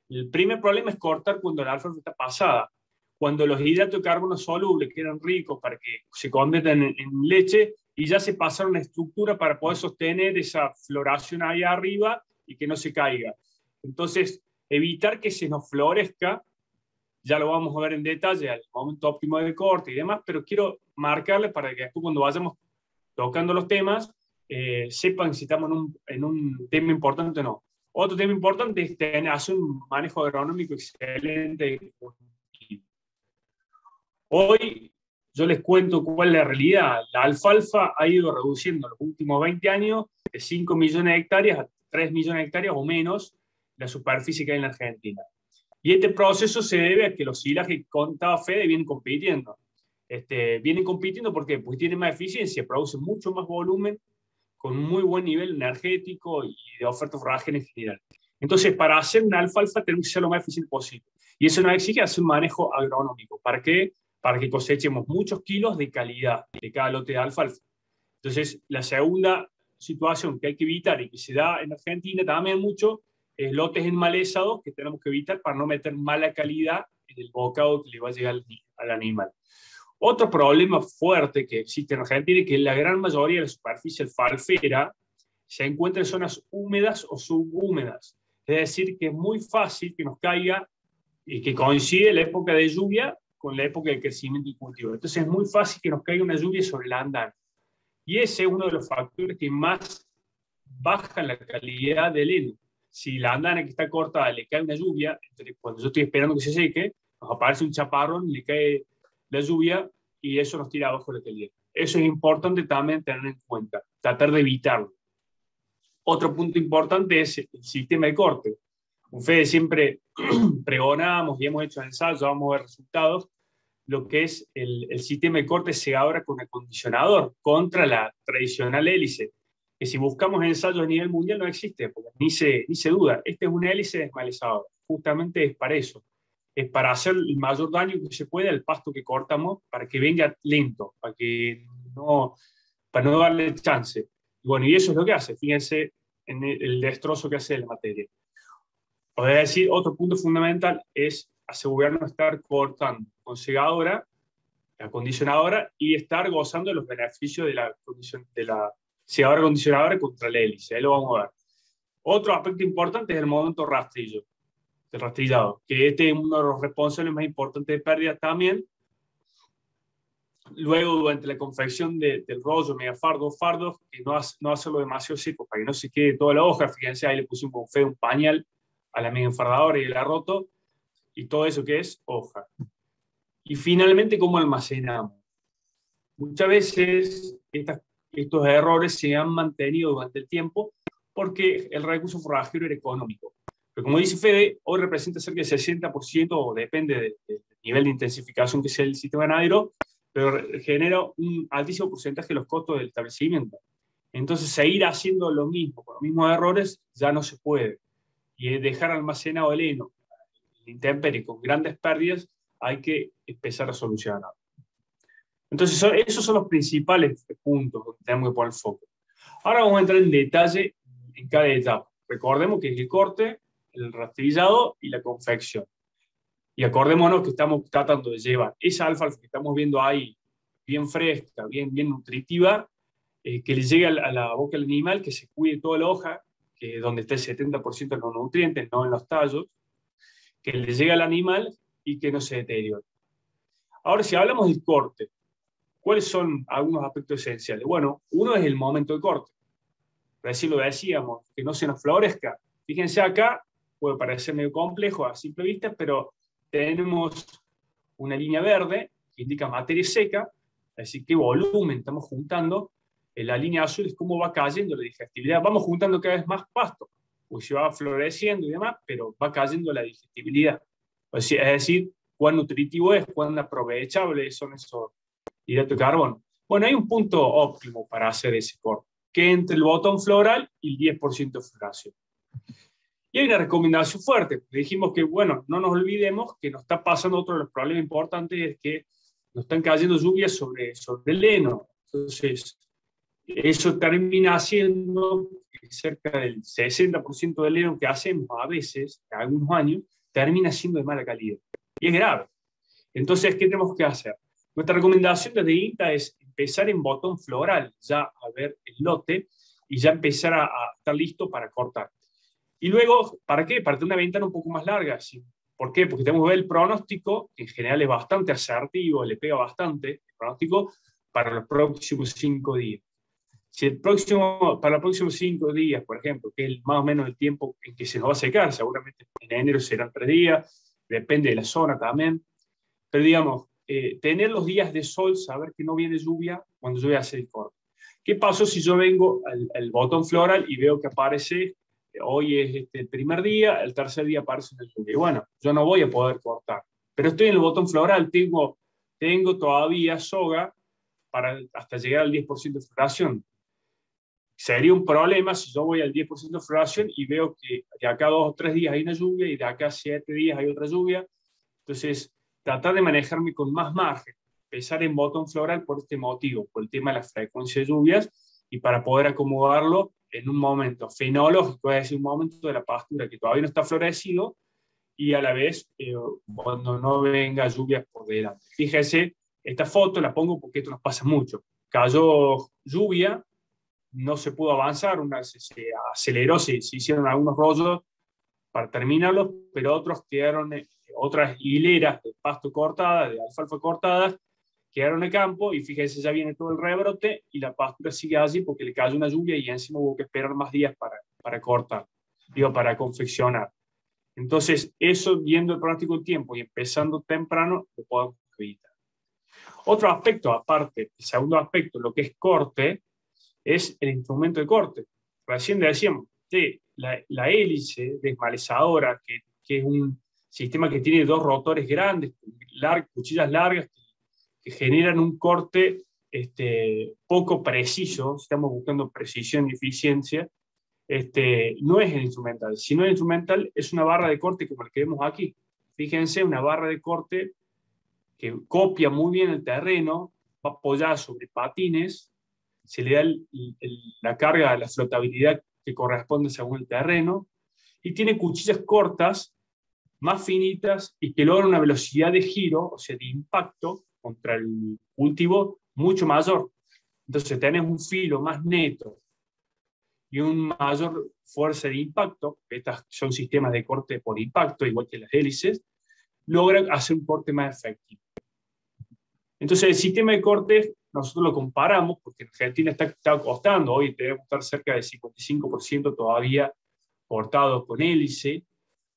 el primer problema es cortar cuando la alfalfa está pasada. Cuando los hidratos de carbono solubles, que eran ricos para que se conviertan en leche, y ya se pasaron una estructura para poder sostener esa floración ahí arriba y que no se caiga. Entonces, evitar que se nos florezca, ya lo vamos a ver en detalle al momento óptimo de corte y demás, pero quiero marcarle para que después cuando vayamos tocando los temas, sepan si estamos en un tema importante o no. Otro tema importante es hacer un manejo agronómico excelente. Hoy yo les cuento cuál es la realidad. La alfalfa ha ido reduciendo en los últimos 20 años de 5 millones de hectáreas a 3 millones de hectáreas o menos la superficie que hay en la Argentina. Y este proceso se debe a que los silajes que contaba Fede vienen compitiendo. Vienen compitiendo porque tienen más eficiencia, producen mucho más volumen, con un muy buen nivel energético y de oferta forrajera en general. Entonces, para hacer una alfalfa tenemos que ser lo más eficiente posible. Y eso nos exige hacer un manejo agronómico. ¿Para qué? Para que cosechemos muchos kilos de calidad de cada lote de alfalfa. Entonces, la segunda situación que hay que evitar y que se da en Argentina también mucho es lotes enmalezados que tenemos que evitar para no meter mala calidad en el bocado que le va a llegar al animal. Otro problema fuerte que existe en Argentina es que la gran mayoría de la superficie alfalfera se encuentra en zonas húmedas o subhúmedas. Es decir, que es muy fácil que nos caiga y que coincide la época de lluvia con la época de crecimiento y cultivo. Entonces es muy fácil que nos caiga una lluvia sobre la andana. Y ese es uno de los factores que más baja la calidad del heno. Si la andana que está cortada le cae una lluvia, entonces cuando yo estoy esperando que se seque, nos aparece un chaparrón, le cae la lluvia y eso nos tira abajo la calidad. Eso es importante también tener en cuenta, tratar de evitarlo. Otro punto importante es el sistema de corte. Con Fede siempre pregonamos y hemos hecho ensayos, vamos a ver resultados, lo que es el sistema de corte segadora con acondicionador contra la tradicional hélice, que si buscamos ensayos a nivel mundial no existe, porque ni se duda. Esta es una hélice desmalezadora, justamente es para eso, es para hacer el mayor daño que se puede al pasto que cortamos, para que venga lento, para no darle chance. Y bueno, y eso es lo que hace, fíjense en el destrozo que hace de la materia. O es decir, otro punto fundamental es asegurarnos de estar cortando con segadora, acondicionadora, y estar gozando de los beneficios de la segadora acondicionadora contra la hélice. Ahí lo vamos a ver. Otro aspecto importante es el momento rastrillo, del rastrillado, que este es uno de los responsables más importantes de pérdida también. Luego, durante la confección del rollo megafardo, fardos, que no hacerlo demasiado seco para que no se quede toda la hoja. Fíjense, ahí le pusimos con Fede un pañal a la mega enfardadora y la roto, y todo eso que es hoja. Y finalmente, ¿cómo almacenamos? Muchas veces estos errores se han mantenido durante el tiempo porque el recurso forrajero era económico. Pero como dice Fede, hoy representa cerca del 60%, o depende del nivel de intensificación que sea el sistema ganadero, pero genera un altísimo porcentaje de los costos del establecimiento. Entonces, seguir haciendo lo mismo, con los mismos errores, ya no se puede. Y dejar almacenado el heno, el intemperie, con grandes pérdidas, hay que empezar a solucionar. Entonces, esos son los principales puntos donde tenemos que poner el foco. Ahora vamos a entrar en detalle en cada etapa. Recordemos que es el corte, el rastrillado y la confección. Y acordémonos que estamos tratando de llevar esa alfalfa que estamos viendo ahí, bien fresca, bien nutritiva, que le llegue a la boca del animal, que se cuide toda la hoja, que donde está el 70% de los nutrientes, no en los tallos, que le llegue al animal y que no se deteriore. Ahora, si hablamos del corte, ¿cuáles son algunos aspectos esenciales? Bueno, uno es el momento de corte. Recién lo decíamos, que no se nos florezca. Fíjense acá, puede parecer medio complejo a simple vista, pero tenemos una línea verde que indica materia seca, es decir, qué volumen estamos juntando. La línea azul es cómo va cayendo la digestibilidad. Vamos juntando cada vez más pasto, pues se va floreciendo y demás, pero va cayendo la digestibilidad. Es decir, cuán nutritivo es, cuán aprovechables son esos hidratos de carbono. Bueno, hay un punto óptimo para hacer ese corte, que entre el botón floral y el 10% de floración. Y hay una recomendación fuerte. Dijimos que, bueno, no nos olvidemos que nos está pasando otro de los problemas importantes, es que nos están cayendo lluvias sobre el heno. Entonces, eso termina haciendo que cerca del 60% del heno que hacemos a veces, en algunos años, termina siendo de mala calidad. Y es grave. Entonces, ¿qué tenemos que hacer? Nuestra recomendación desde INTA es empezar en botón floral, ya a ver el lote, y ya empezar a estar listo para cortar. Y luego, ¿para qué? Para tener una ventana un poco más larga. ¿Sí? ¿Por qué? Porque tenemos que ver el pronóstico, que en general es bastante asertivo, le pega bastante el pronóstico para los próximos 5 días. Si para los próximos 5 días, por ejemplo, que es más o menos el tiempo en que se nos va a secar, seguramente en enero serán 3 días, depende de la zona también, pero digamos, tener los días de sol, saber que no viene lluvia cuando yo voy a hacer el corte. ¿Qué pasó si yo vengo al botón floral y veo que aparece, hoy es el primer día, el tercer día aparece una lluvia? Y bueno, yo no voy a poder cortar, pero estoy en el botón floral, tengo todavía soga hasta llegar al 10% de floración. Sería un problema si yo voy al 10% de floración y veo que de acá 2 o 3 días hay una lluvia y de acá 7 días hay otra lluvia. Entonces, tratar de manejarme con más margen. empezar en botón floral por este motivo, por el tema de la frecuencia de lluvias, y para poder acomodarlo en un momento fenológico, es decir, un momento de la pastura que todavía no está florecido, y a la vez cuando no venga lluvia por delante. Fíjese, esta foto la pongo porque esto nos pasa mucho. Cayó lluvia, no se pudo avanzar, se aceleró, se hicieron algunos rollos para terminarlos, pero otros quedaron, otras hileras de pasto cortadas, de alfalfa cortadas, quedaron en campo, y fíjense, ya viene todo el rebrote y la pastura sigue allí porque le cayó una lluvia y encima hubo que esperar más días para cortar, para confeccionar. Entonces, eso, viendo el pronóstico del tiempo y empezando temprano, lo podemos evitar. Otro aspecto, aparte, el segundo aspecto, lo que es corte, es el instrumento de corte. Recién decíamos, la hélice desmalezadora, que es un sistema que tiene dos rotores grandes, cuchillas largas, que generan un corte poco preciso. Estamos buscando precisión y eficiencia. No es el instrumental, sino el instrumental es una barra de corte como la que vemos aquí. Fíjense, una barra de corte que copia muy bien el terreno, va apoyada sobre patines, se le da la carga, la flotabilidad que corresponde según el terreno, y tiene cuchillas cortas, más finitas, y que logran una velocidad de giro, o sea, de impacto contra el cultivo mucho mayor. Entonces tenés un filo más neto y una mayor fuerza de impacto. Estas son sistemas de corte por impacto, igual que las hélices, logran hacer un corte más efectivo. Entonces el sistema de corte nosotros lo comparamos, porque en Argentina está costando, hoy debemos estar cerca del 55% todavía cortado con hélice,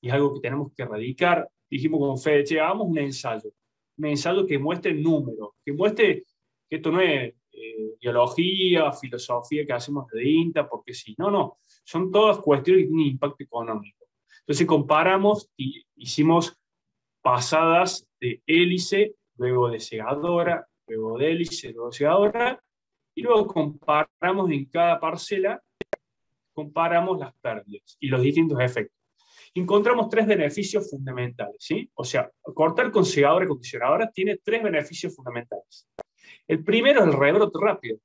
y es algo que tenemos que erradicar. Dijimos con Fede, hagamos un ensayo que muestre números, que muestre que esto no es biología, filosofía que hacemos de INTA, porque sí, no, son todas cuestiones que tienen impacto económico. Entonces comparamos y hicimos pasadas de hélice, luego de segadora, luego de hélice, luego de segadora, y luego comparamos en cada parcela, comparamos las pérdidas y los distintos efectos. Encontramos tres beneficios fundamentales, ¿sí? O sea, cortar con segadora y condicionadora tiene tres beneficios fundamentales. El primero es el rebrote rápido,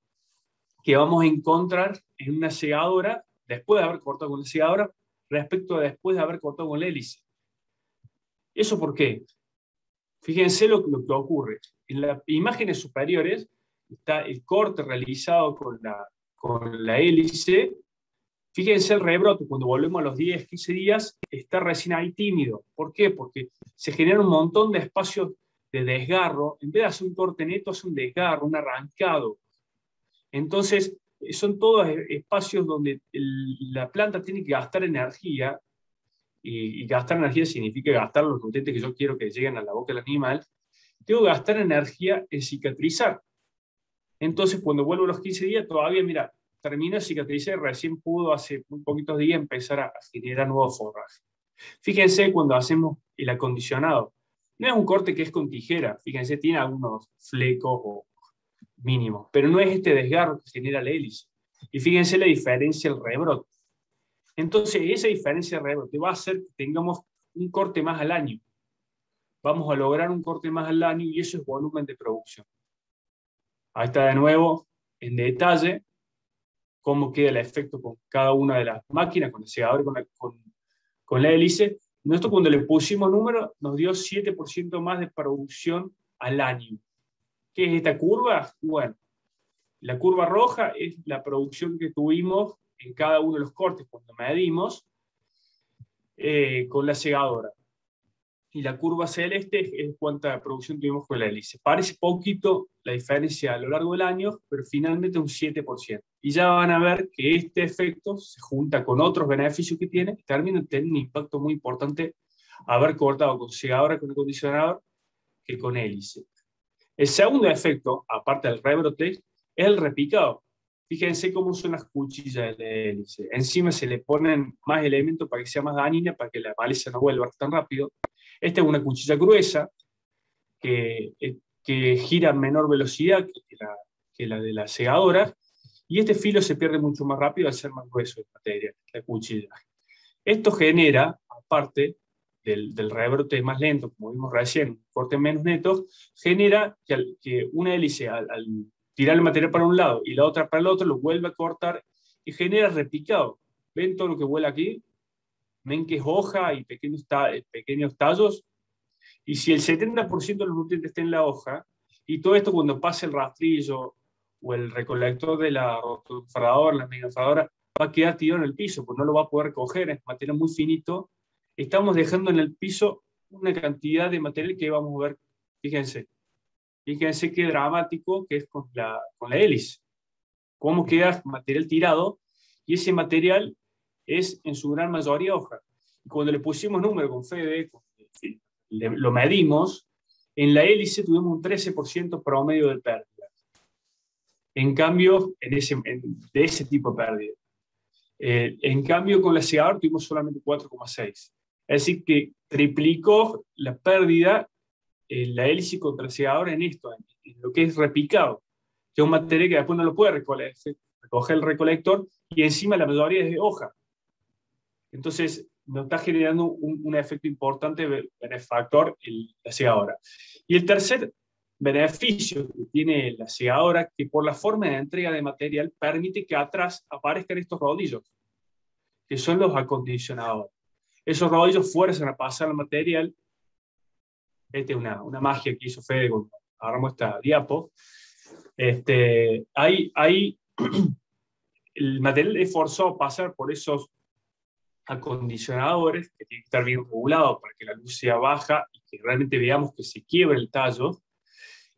que vamos a encontrar en una segadora, después de haber cortado con la segadora, respecto a después de haber cortado con la hélice. ¿Eso por qué? Fíjense lo que ocurre. En las imágenes superiores está el corte realizado con la hélice. Fíjense el rebrote, cuando volvemos a los 10, 15 días, está recién ahí tímido. ¿Por qué? Porque se genera un montón de espacios de desgarro. En vez de hacer un corte neto, hace un desgarro, un arrancado. Entonces, son todos espacios donde la planta tiene que gastar energía, y gastar energía significa gastar los nutrientes que yo quiero que lleguen a la boca del animal. Tengo que gastar energía en cicatrizar. Entonces, cuando vuelvo a los 15 días, todavía, mira, termina de cicatrizar y recién pudo hace un poquitos días empezar a generar nuevo forraje. Fíjense cuando hacemos el acondicionado. No es un corte que es con tijera, fíjense, tiene algunos flecos o mínimos, pero no es este desgarro que genera la hélice. Y fíjense la diferencia del rebrote. Entonces, esa diferencia de rebrote va a hacer que tengamos un corte más al año. Vamos a lograr un corte más al año, y eso es volumen de producción. Ahí está de nuevo, en detalle, cómo queda el efecto con cada una de las máquinas, con el segador y con la hélice. Nosotros, cuando le pusimos número, nos dio 7% más de producción al año. ¿Qué es esta curva? Bueno, la curva roja es la producción que tuvimos en cada uno de los cortes cuando medimos con la segadora. Y la curva celeste es cuánta producción tuvimos con la hélice. Parece poquito la diferencia a lo largo del año, pero finalmente un 7%. Y ya van a ver que este efecto se junta con otros beneficios que tiene, y termina teniendo un impacto muy importante haber cortado con segadora, con acondicionador, que con hélice. El segundo efecto, aparte del rebrote, es el repicado. Fíjense cómo son las cuchillas de la hélice. Encima se le ponen más elementos para que sea más dañina, para que la maleza no vuelva tan rápido. Esta es una cuchilla gruesa que gira a menor velocidad que la de la segadora, y este filo se pierde mucho más rápido al ser más grueso de materia, la cuchilla. Esto genera, aparte, del rebrote más lento, como vimos recién, cortes menos netos, genera que una hélice al tirar el material para un lado y la otra para el otro, lo vuelve a cortar y genera repicado. ¿Ven todo lo que vuela aquí? ¿Ven que es hoja y pequeños tallos? Y si el 70% de los nutrientes está en la hoja, y todo esto cuando pasa el rastrillo o el recolector de la rotofradora, la megafradora, va a quedar tirado en el piso, pues no lo va a poder recoger, es material muy finito. Estamos dejando en el piso una cantidad de material que vamos a ver, fíjense qué dramático que es con la hélice. Cómo queda material tirado, y ese material es en su gran mayoría hoja. Y cuando le pusimos número con Fede, lo medimos, en la hélice tuvimos un 13% promedio de pérdida. En cambio, de ese tipo de pérdida. En cambio, con la segadora tuvimos solamente 4,6. Es decir, que triplicó la pérdida en la hélice contra la segadora en esto, en lo que es repicado, que es un material que después no lo puede recoger el recolector, y encima la mayoría es de hoja. Entonces, nos está generando un efecto importante benefactor la segadora. Y el tercer beneficio que tiene la segadora, que por la forma de entrega de material permite que atrás aparezcan estos rodillos, que son los acondicionadores. Esos rodillos fuerzan a pasar el material. Esta es una magia que hizo Fede cuando agarramos esta diapo. Ahí el material es forzado a pasar por esos acondicionadores que tienen que estar bien regulados para que la luz sea baja y que realmente veamos que se quiebra el tallo.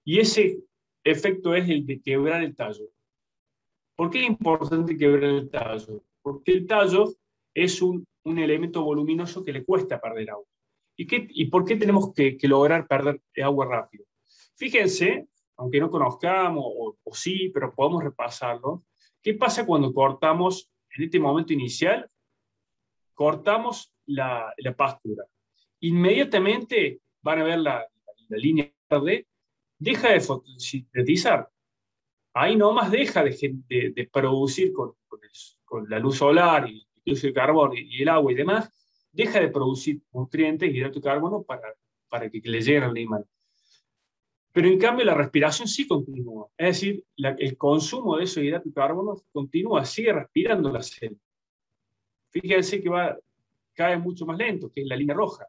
Y ese efecto es el de quebrar el tallo. ¿Por qué es importante quebrar el tallo? Porque el tallo es un elemento voluminoso que le cuesta perder agua. ¿Y por qué tenemos que lograr perder agua rápido? Fíjense, aunque no conozcamos, o sí, pero podemos repasarlo, ¿qué pasa cuando cortamos, en este momento inicial, cortamos la pastura? Inmediatamente van a ver la línea verde, deja de fotosintetizar. Ahí nomás deja de producir con la luz solar y el dióxido de carbono y el agua y demás, deja de producir nutrientes, hidrato de carbono para que le lleguen al animal. Pero en cambio la respiración sí continúa. Es decir, el consumo de esos hidratos de carbono continúa, sigue respirando la célula. Fíjense que cae mucho más lento, que es la línea roja.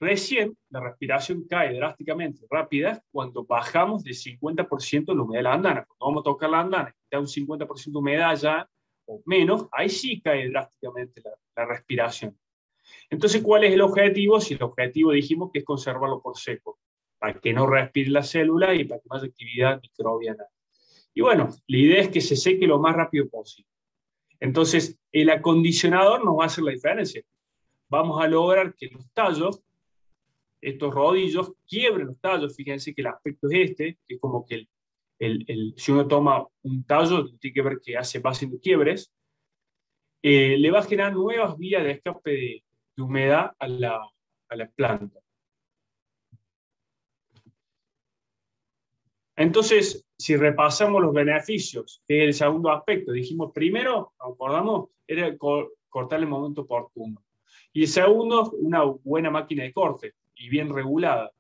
Recién la respiración cae drásticamente rápida cuando bajamos de 50% la humedad de la andana. Cuando vamos a tocar la andana, da un 50% de humedad ya, o menos, ahí sí cae drásticamente la respiración. Entonces, ¿cuál es el objetivo? Si el objetivo dijimos que es conservarlo por seco, para que no respire la célula y para que no haya actividad microbiana. Y bueno, la idea es que se seque lo más rápido posible. Entonces, el acondicionador nos va a hacer la diferencia. Vamos a lograr que los tallos, estos rodillos, quiebren los tallos. Fíjense que el aspecto es que es como que si uno toma un tallo, tiene que ver que va haciendo quiebres, le va a generar nuevas vías de escape de humedad a la planta. Entonces, si repasamos los beneficios, que es el segundo aspecto, dijimos primero, acordamos, era cortar el momento oportuno. Y el segundo, una buena máquina de corte y bien regulada.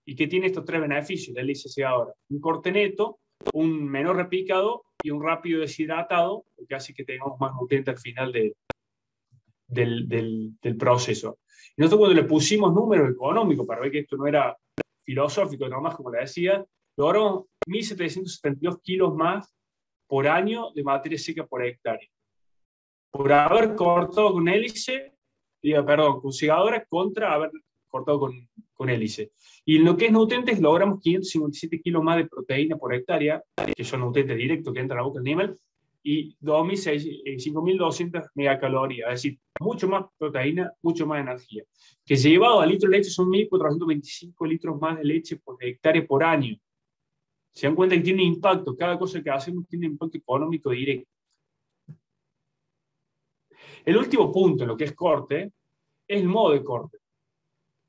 ¿Y que tiene estos tres beneficios? La hélice ahora. Un corte neto, un menor repicado y un rápido deshidratado, que hace que tengamos más nutrientes al final del proceso. Y nosotros cuando le pusimos números económicos, para ver que esto no era filosófico, nomás como le decía, logramos 1.772 kilos más por año de materia seca por hectárea. Por haber cortado con hélice, con segadora, contra haber cortado con hélice. Y en lo que es nutrientes, logramos 557 kilos más de proteína por hectárea, que son nutrientes directos que entran a la boca del animal, y 5.200 megacalorías, es decir, mucho más proteína, mucho más energía. Que llevado a litro de leche son 1.425 litros más de leche por hectárea por año. Se dan cuenta que tiene impacto, cada cosa que hacemos tiene impacto económico directo. El último punto en lo que es corte es el modo de corte.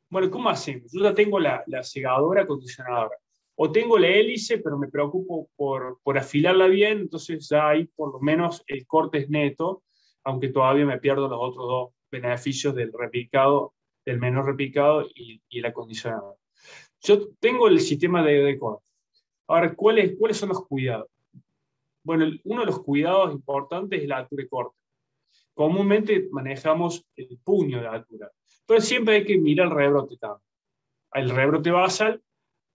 Bueno, ¿cómo hacemos? Yo ya tengo la segadora acondicionadora. O tengo la hélice, pero me preocupo por afilarla bien, entonces ya ahí por lo menos el corte es neto, aunque todavía me pierdo los otros dos beneficios del repicado del menor repicado y el acondicionado. Yo tengo el sistema de corte. Ahora, ¿cuáles son los cuidados? Bueno, uno de los cuidados importantes es la altura de corte. Comúnmente manejamos el puño de altura, pero siempre hay que mirar el rebrote también. El rebrote basal,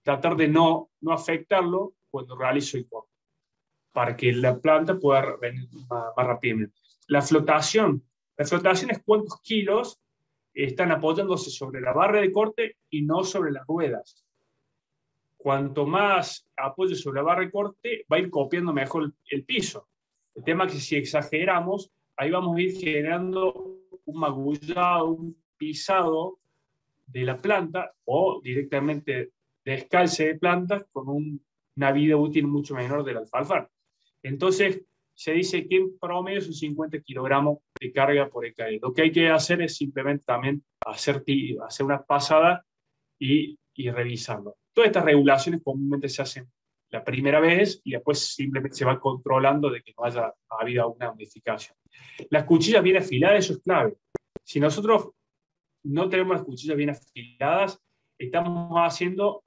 tratar de no afectarlo cuando realizo el corte, para que la planta pueda venir más rápidamente. La flotación es cuántos kilos están apoyándose sobre la barra de corte y no sobre las ruedas. Cuanto más apoyo sobre la barra de corte, va a ir copiando mejor el piso. El tema es que si exageramos, ahí vamos a ir generando un magullado, un pisado de la planta o directamente descalce de plantas con una vida útil mucho menor del alfalfar. Entonces, se dice que en promedio son 50 kilogramos de carga por hectárea. Lo que hay que hacer es simplemente también hacer una pasada y revisarlo. Todas estas regulaciones comúnmente se hacen la primera vez y después simplemente se va controlando de que no haya habido alguna modificación. Las cuchillas bien afiladas, eso es clave. Si nosotros no tenemos las cuchillas bien afiladas, estamos haciendo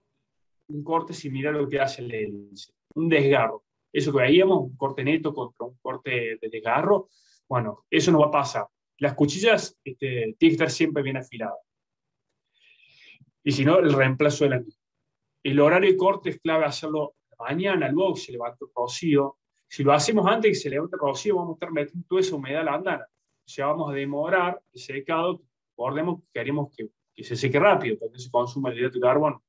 un corte similar a lo que hace el hélice, un desgarro. Eso que veíamos, un corte neto contra un corte de desgarro, bueno, eso no va a pasar. Las cuchillas tienen que estar siempre bien afiladas. Y si no, el reemplazo de la misma. El horario de corte es clave hacerlo mañana, luego que se levanta el rocío. Si lo hacemos antes de que se levante el rocío, vamos a estar metiendo toda esa humedad a la andana. O sea, vamos a demorar el secado. Recordemos que queremos que se seque rápido, para que no se consuma el hidrato de carbono,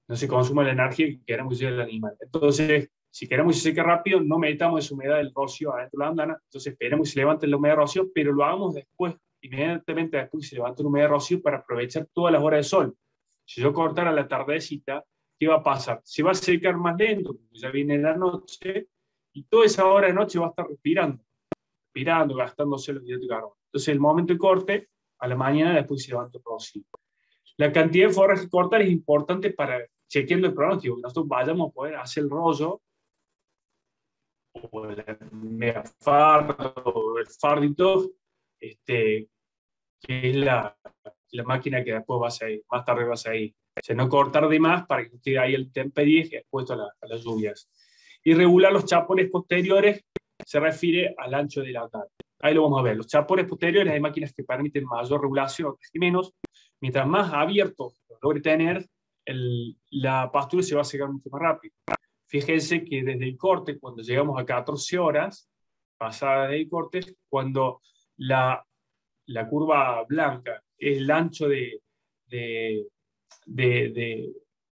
no se consuma la energía que queremos que lleve el animal. Entonces, si queremos que se seque rápido, no metamos esa humedad del rocío adentro de la andana, entonces esperemos que se levante la humedad del rocío, pero lo hagamos después, inmediatamente después que se levante la humedad del rocío, para aprovechar todas las horas de sol. Si yo cortara la tardecita, ¿qué va a pasar? Se va a secar más lento, porque ya viene la noche, y toda esa hora de noche va a estar respirando, gastándose los hidratos de carbono. Entonces, el momento de corte, a la mañana, después se levanta el rocío. La cantidad de forraje que cortar es importante para chequeando el pronóstico, que nosotros vayamos a poder hacer el rollo, o el megafardo, o el fardito, que es la máquina que después vas a ir, más tarde vas a ir. O sea, no cortar de más para que quede ahí el temperie expuesto a las lluvias. Y regular los chapones posteriores se refiere al ancho de la andana. Ahí lo vamos a ver. Los chapones posteriores hay máquinas que permiten mayor regulación y menos. Mientras más abierto lo logre tener, la pastura se va a secar mucho más rápido. Fíjense que desde el corte, cuando llegamos a 14 horas, pasada del corte, cuando la curva blanca es el ancho de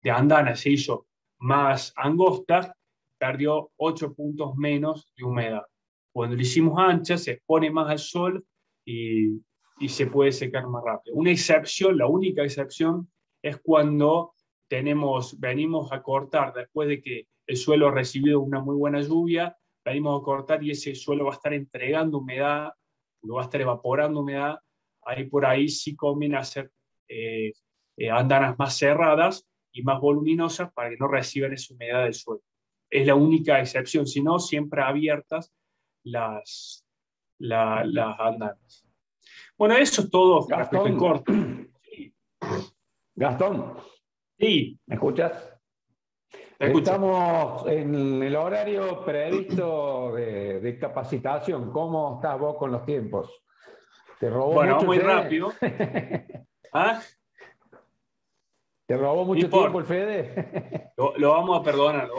andana se hizo más angosta, perdió 8 puntos menos de humedad. Cuando lo hicimos ancha, se expone más al sol y se puede secar más rápido. Una excepción, la única excepción, es cuando venimos a cortar después de que el suelo ha recibido una muy buena lluvia, venimos a cortar y ese suelo va a estar entregando humedad, lo va a estar evaporando humedad. Ahí por ahí sí conviene hacer andanas más cerradas y más voluminosas para que no reciban esa humedad del suelo. Es la única excepción, si no, siempre abiertas las andanas. Bueno, eso es todo respecto al corte. Sí. Gastón, sí. ¿Me escuchas? Estamos en el horario previsto de capacitación. ¿Cómo estás vos con los tiempos? ¿Te robó mucho muy Fede? Rápido. ¿Ah? ¿Te robó mucho tiempo el Fede? Lo vamos a perdonar,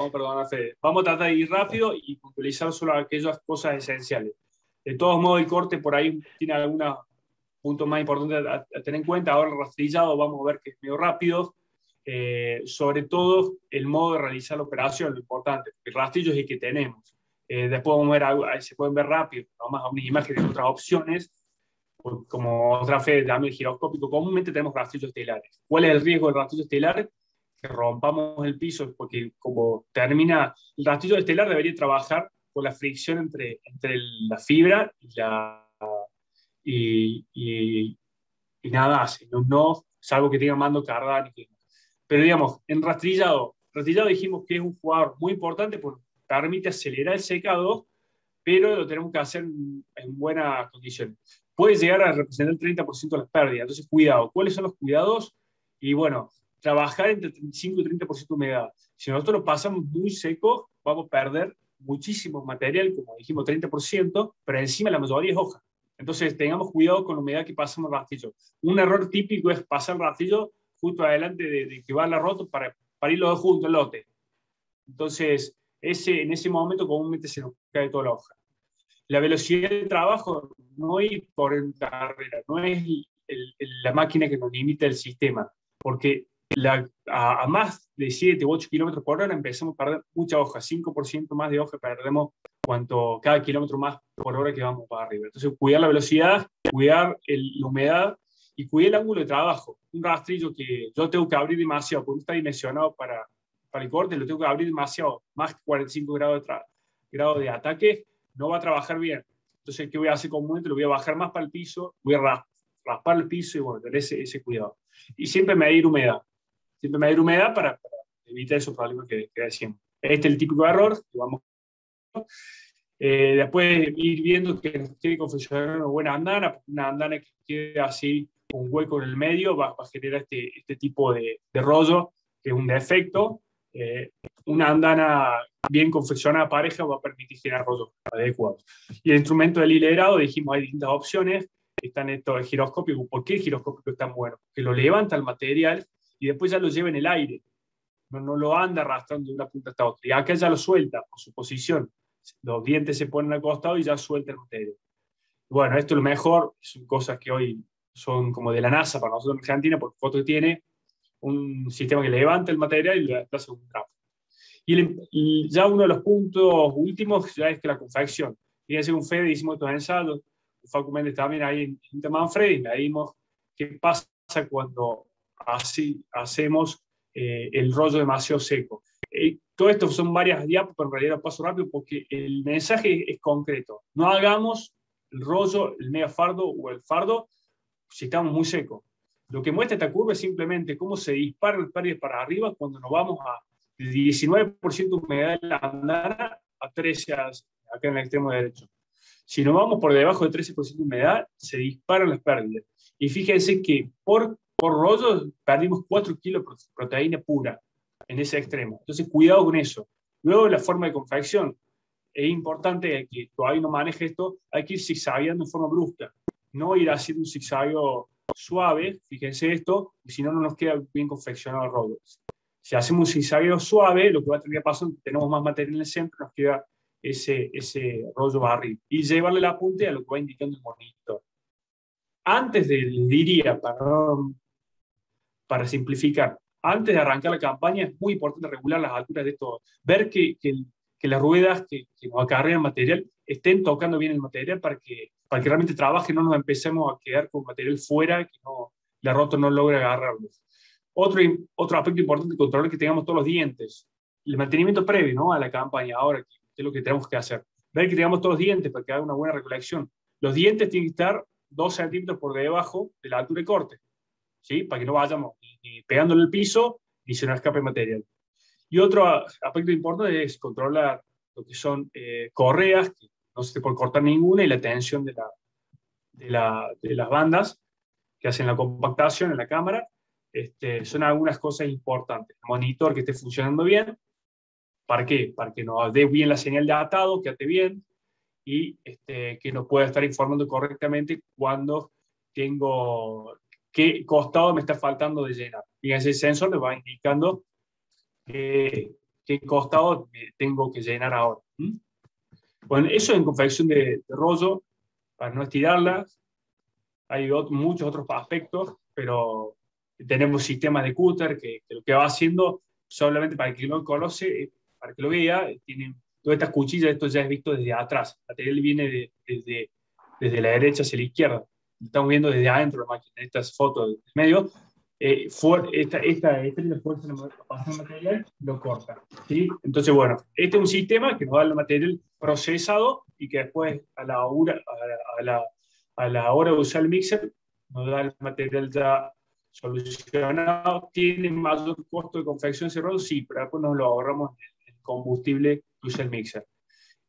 Fede. Vamos a tratar de ir rápido y puntualizar solo aquellas cosas esenciales. De todos modos, el corte por ahí tiene algunos puntos más importantes a tener en cuenta. Ahora el rastrillado vamos a ver que es medio rápido. Sobre todo el modo de realizar la operación, lo importante. El rastrillo es el que tenemos. Después vamos a ver algo, se pueden ver rápido, vamos a unas imágenes de otras opciones, como otra fe también giroscópico. Comúnmente tenemos rastrillos estelares. ¿Cuál es el riesgo del rastrillo estelar? Que rompamos el piso, porque como termina, el rastrillo estelar debería trabajar con la fricción entre la fibra y nada hace, no salvo que tenga mando cardánico. Pero digamos, en rastrillado dijimos que es un jugador muy importante porque permite acelerar el secado, pero lo tenemos que hacer en buenas condiciones. Puede llegar a representar el 30% de las pérdidas, entonces cuidado. ¿Cuáles son los cuidados? Y bueno, trabajar entre 35 y 30% de humedad. Si nosotros lo pasamos muy seco, vamos a perder muchísimo material, como dijimos, 30%, pero encima la mayoría es hoja. Entonces tengamos cuidado con la humedad que pasamos el rastrillo. Un error típico es pasar el rastrillo justo adelante de que va la roto para irlo dos juntos el lote. Entonces, en ese momento comúnmente se nos cae toda la hoja. La velocidad de trabajo no es por carrera, no es la máquina que nos limita el sistema, porque a más de 7 u 8 kilómetros por hora empezamos a perder mucha hoja, 5% más de hoja perdemos cada kilómetro más por hora que vamos para arriba. Entonces, cuidar la velocidad, cuidar la humedad y cuidar el ángulo de trabajo. Un rastrillo que yo tengo que abrir demasiado, porque no está dimensionado para el corte, lo tengo que abrir demasiado, más de 45 grados de ataque, no va a trabajar bien. Entonces, ¿qué voy a hacer comúnmente? Lo voy a bajar más para el piso, voy a raspar el piso y bueno, tener ese cuidado. Y siempre medir humedad. Siempre medir humedad para evitar esos problemas que decíamos. Este es el típico error que vamos. Después ir viendo que nos quiere confeccionar una buena andana, porque una andana que quede así, con un hueco en el medio, va a generar este tipo de rollo, que es un defecto. Una andana bien confeccionada pareja va a permitir generar rollos adecuados. Y el instrumento del hilerado, dijimos, hay distintas opciones. Están estos giroscópicos. ¿Por qué el giroscópico es tan bueno? Que lo levanta el material y después ya lo lleva en el aire. No lo anda arrastrando de una punta hasta otra. Y acá ya lo suelta por su posición. Los dientes se ponen al costado y ya suelta el material. Bueno, esto es lo mejor. Son cosas que hoy son como de la NASA para nosotros en Argentina, porque Foto tiene un sistema que levanta el material y le hace un trapo. Y ya uno de los puntos últimos ya es que la confección. Fíjense, un Fede hicimos estos ensayos, Facu Méndez también ahí en Intermanfred, y medimos qué pasa cuando así hacemos el rollo demasiado seco. Todo esto son varias diapos, pero en realidad lo paso rápido porque el mensaje es concreto. No hagamos el rollo, el mega fardo o el fardo si estamos muy secos. Lo que muestra esta curva es simplemente cómo se disparan las pérdidas para arriba cuando nos vamos a 19% de humedad en la andana a 13% acá en el extremo derecho. Si nos vamos por debajo de 13% de humedad, se disparan las pérdidas. Y fíjense que por rollo perdimos 4 kilos de proteína pura en ese extremo. Entonces, cuidado con eso. Luego, la forma de confección. Es importante que todavía no maneje esto, hay que ir zigzagueando en forma brusca. No ir haciendo un zigzagueo suave, fíjense esto, si no, no nos queda bien confeccionado el rollo. Si hacemos un zigzagueo suave, lo que va a terminar pasando, tenemos más material en el centro, nos queda ese rollo barril. Y llevarle el apunte a lo que va indicando el monitor. Antes diría, para simplificar, antes de arrancar la campaña, es muy importante regular las alturas de esto, ver que las ruedas que nos acarrean material estén tocando bien el material para que realmente trabaje, no nos empecemos a quedar con material fuera, que la roto no logre agarrarlos. Otro aspecto importante, controlar que tengamos todos los dientes. El mantenimiento previo, ¿no?, a la campaña, ahora, que es lo que tenemos que hacer. Ver que tengamos todos los dientes para que haga una buena recolección. Los dientes tienen que estar 2 centímetros por debajo de la altura de corte, ¿sí?, para que no vayamos ni pegándole el piso, ni se nos escape material. Y otro aspecto importante es controlar lo que son correas, que no se puede cortar ninguna, y la tensión de las bandas que hacen la compactación en la cámara. Son algunas cosas importantes. El monitor que esté funcionando bien. ¿Para qué? Para que nos dé bien la señal de atado, que ate bien, y que nos pueda estar informando correctamente cuando qué costado me está faltando de llenar. Fíjense, el sensor me va indicando qué costado tengo que llenar ahora. Bueno, eso en confección de rollo, para no estirarlas. Hay muchos otros aspectos, pero tenemos sistemas de cúter que lo que va haciendo, solamente para el que no lo conoce, para que lo vea, tienen todas estas cuchillas. Esto ya es visto desde atrás. El material viene desde la derecha hacia la izquierda. Lo estamos viendo desde adentro de la máquina. Estas fotos del medio. Esta fuerza pasa el material, lo corta, ¿sí? Entonces, bueno, este es un sistema que nos da el material procesado y que después a la hora de usar el mixer nos da el material ya solucionado. ¿Tiene mayor costo de confección ese rollo? Sí, pero después nos lo ahorramos en el combustible que usa el mixer.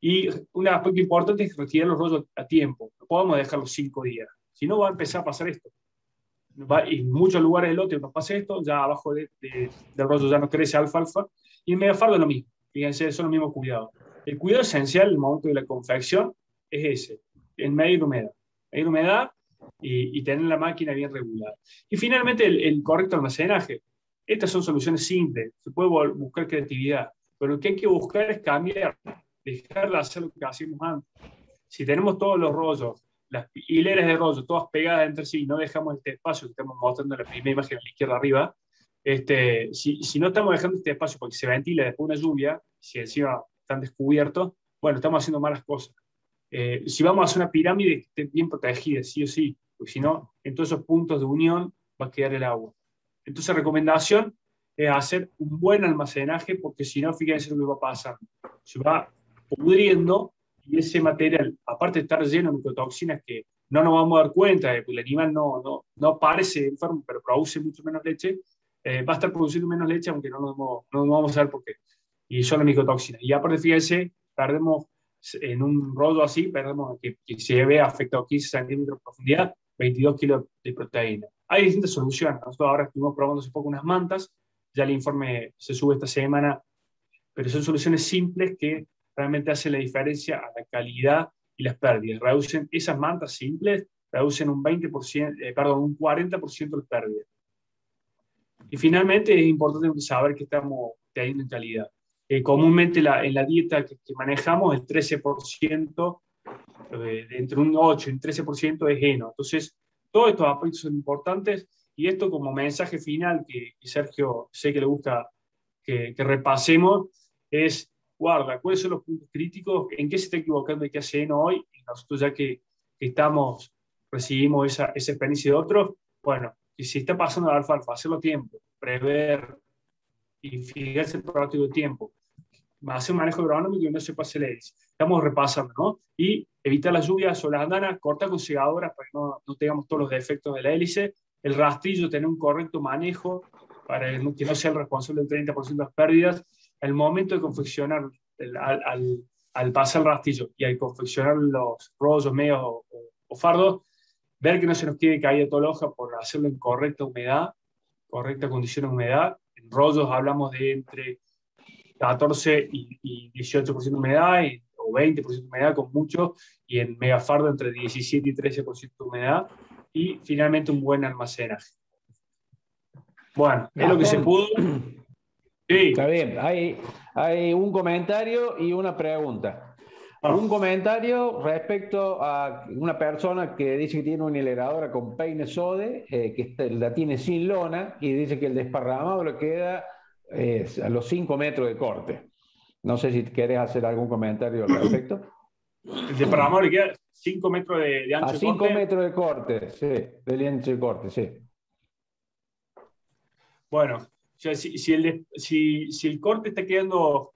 Y un aspecto importante es retirar los rollos a tiempo. No podemos dejarlos 5 días. Si no, va a empezar a pasar esto. Y en muchos lugares del lote nos pasa esto, ya abajo del rollo ya no crece alfalfa. Y en megafardo es lo mismo. Fíjense, son los mismos cuidados. El cuidado esencial en el momento de la confección es ese, el medir humedad. Medir humedad y tener la máquina bien regulada. Y finalmente el correcto almacenaje. Estas son soluciones simples, se puede buscar creatividad, pero lo que hay que buscar es cambiar, dejar de hacer lo que hacíamos antes. Si tenemos todos los rollos, las hileras de rollos, todas pegadas entre sí, y no dejamos este espacio que estamos mostrando en la primera imagen a la izquierda arriba, si no estamos dejando este espacio porque se ventila después de una lluvia, si encima están descubiertos, bueno, estamos haciendo malas cosas. Si vamos a hacer una pirámide que esté bien protegida, sí o sí, porque si no, en todos esos puntos de unión va a quedar el agua. Entonces, recomendación es hacer un buen almacenaje, porque si no, fíjense lo que va a pasar. Se va pudriendo y ese material, aparte de estar lleno de micotoxinas que no nos vamos a dar cuenta, de que el animal no parece enfermo, pero produce mucho menos leche, va a estar produciendo menos leche, aunque no vamos a saber por qué. Y son las micotoxinas. Y aparte, fíjense, perdemos en un rollo así, perdemos que se ve afectado 15 centímetros de profundidad, 22 kilos de proteína. Hay distintas soluciones. Nosotros ahora estuvimos probando hace poco unas mantas, ya el informe se sube esta semana, pero son soluciones simples que realmente hacen la diferencia a la calidad y las pérdidas. Reducen esas mantas simples, reducen un 40% las pérdidas. Y finalmente es importante saber que estamos teniendo en calidad. Comúnmente en la dieta que manejamos, el 13%, entre un 8 y un 13% es heno. Entonces, todos estos aspectos son importantes, y esto como mensaje final que Sergio sé que le gusta que repasemos es: guarda, ¿cuáles son los puntos críticos? ¿En qué se está equivocando y qué hace heno hoy? Y nosotros, ya que recibimos esa experiencia de otros, bueno, y si está pasando la alfalfa, hacerlo a tiempo, prever y fijarse el pronóstico de tiempo, hacer un manejo agronómico y no se pase el EDIS. Estamos repasando, ¿no? Y evitar las lluvias o las andanas, cortar con segadoras para que no tengamos todos los defectos de la hélice, el rastrillo, tener un correcto manejo para que no sea el responsable del 30% de las pérdidas. Al momento de confeccionar, al pasar el rastrillo y al confeccionar los rollos, medios o fardos, ver que no se nos quede caída toda la hoja por hacerlo en correcta humedad, correcta condición de humedad. En rollos hablamos de entre 14 y 18% de humedad, o 20% de humedad con mucho, y en megafardo entre 17 y 13% de humedad, y finalmente un buen almacenaje. Bueno, es lo que se pudo. Sí. Está bien, hay un comentario y una pregunta. Un comentario respecto a una persona que dice que tiene una hileradora con peine Sode, que la tiene sin lona, y dice que el desparramado le queda a los 5 metros de corte. No sé si querés hacer algún comentario al respecto. El desparramado le queda 5 metros de ancho. A 5 metros de corte, sí, del ancho de corte, sí. Bueno, o sea, si el corte está quedando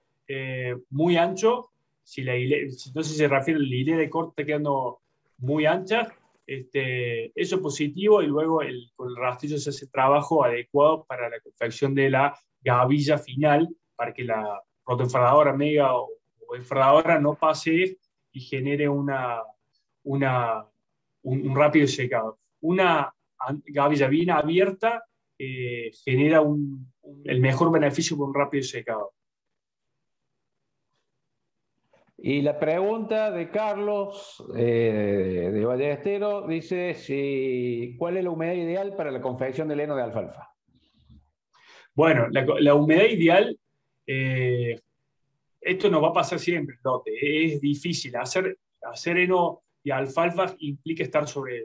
muy ancho, entonces se refiere a la hilera de corte está quedando muy ancha, eso es positivo, y luego con el rastrillo se hace trabajo adecuado para la confección de la gavilla final, para que la protoenfardadora mega o enfardadora no pase y genere un rápido secado. Una gavilla bien abierta genera el mejor beneficio por un rápido secado. Y la pregunta de Carlos de Ballestero dice ¿cuál es la humedad ideal para la confección del heno de alfalfa? Bueno, la humedad ideal, esto no va a pasar siempre, es difícil. Hacer heno y alfalfa implica estar sobre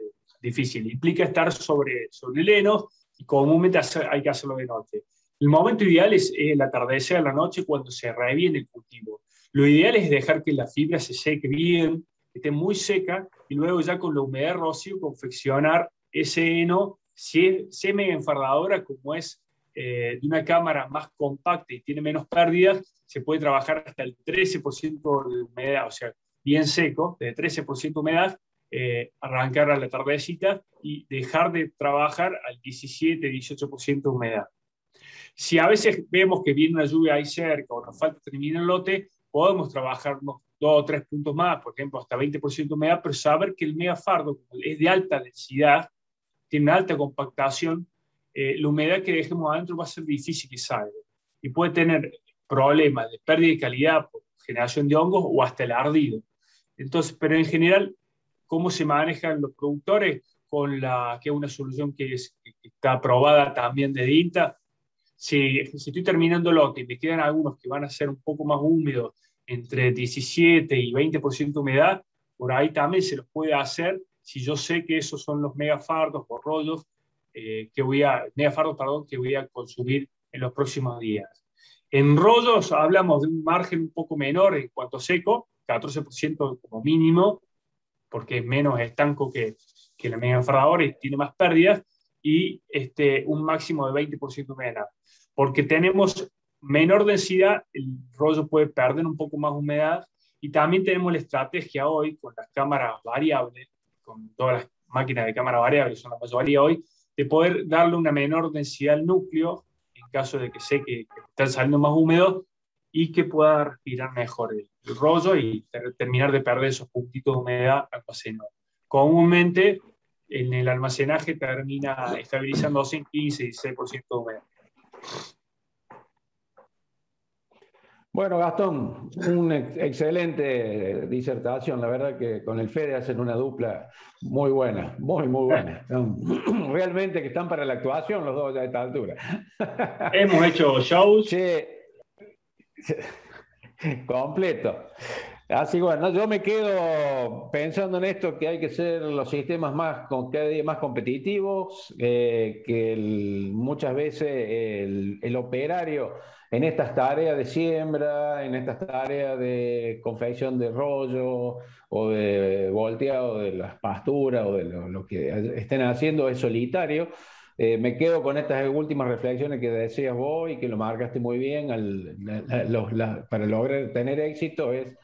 el heno, y comúnmente hay que hacerlo de noche. El momento ideal es el atardecer a la noche, cuando se reviene el cultivo. Lo ideal es dejar que la fibra se seque bien, que esté muy seca, y luego ya con la humedad rocío confeccionar ese heno. Si es semi-enfardadora, como es de una cámara más compacta y tiene menos pérdidas, se puede trabajar hasta el 13% de humedad, o sea, bien seco, de 13% de humedad, arrancar a la tardecita y dejar de trabajar al 17-18% de humedad. Si a veces vemos que viene una lluvia ahí cerca o nos falta terminar el lote, podemos trabajarnos 2 o 3 puntos más, por ejemplo, hasta 20% de humedad, pero saber que el megafardo es de alta densidad, tiene una alta compactación, la humedad que dejemos adentro va a ser difícil que salga. Y puede tener problemas de pérdida de calidad por generación de hongos o hasta el ardido. Entonces, pero en general, ¿cómo se manejan los productores? Que es una solución que está aprobada también de INTA. Si estoy terminando el lote y me quedan algunos que van a ser un poco más húmedos, entre 17 y 20% de humedad, por ahí también se los puede hacer si yo sé que esos son los megafardos o rollos que voy a consumir en los próximos días. En rollos hablamos de un margen un poco menor en cuanto a seco, 14% como mínimo, porque es menos estanco que la megafarradora y tiene más pérdidas, y un máximo de 20% de humedad. Porque tenemos menor densidad, el rollo puede perder un poco más humedad, y también tenemos la estrategia hoy con las cámaras variables, con todas las máquinas de cámara variable, son la mayoría hoy, de poder darle una menor densidad al núcleo, en caso de que sé que están saliendo más húmedos, y que pueda respirar mejor el rollo y terminar de perder esos puntitos de humedad almacenados. Comúnmente, en el almacenaje termina estabilizándose en 15-16% de humedad. Bueno, Gastón, una excelente disertación. La verdad que con el Fede hacen una dupla muy buena, muy buena. Realmente que están para la actuación los dos ya a esta altura. Hemos hecho shows. Che, completo. Así bueno, yo me quedo pensando en esto, que hay que ser los sistemas cada día más competitivos, que muchas veces el operario en estas tareas de siembra, en estas tareas de confección de rollo o de volteado de las pasturas o de lo que estén haciendo es solitario. Me quedo con estas últimas reflexiones que decías vos y que lo marcaste muy bien. Para lograr tener éxito es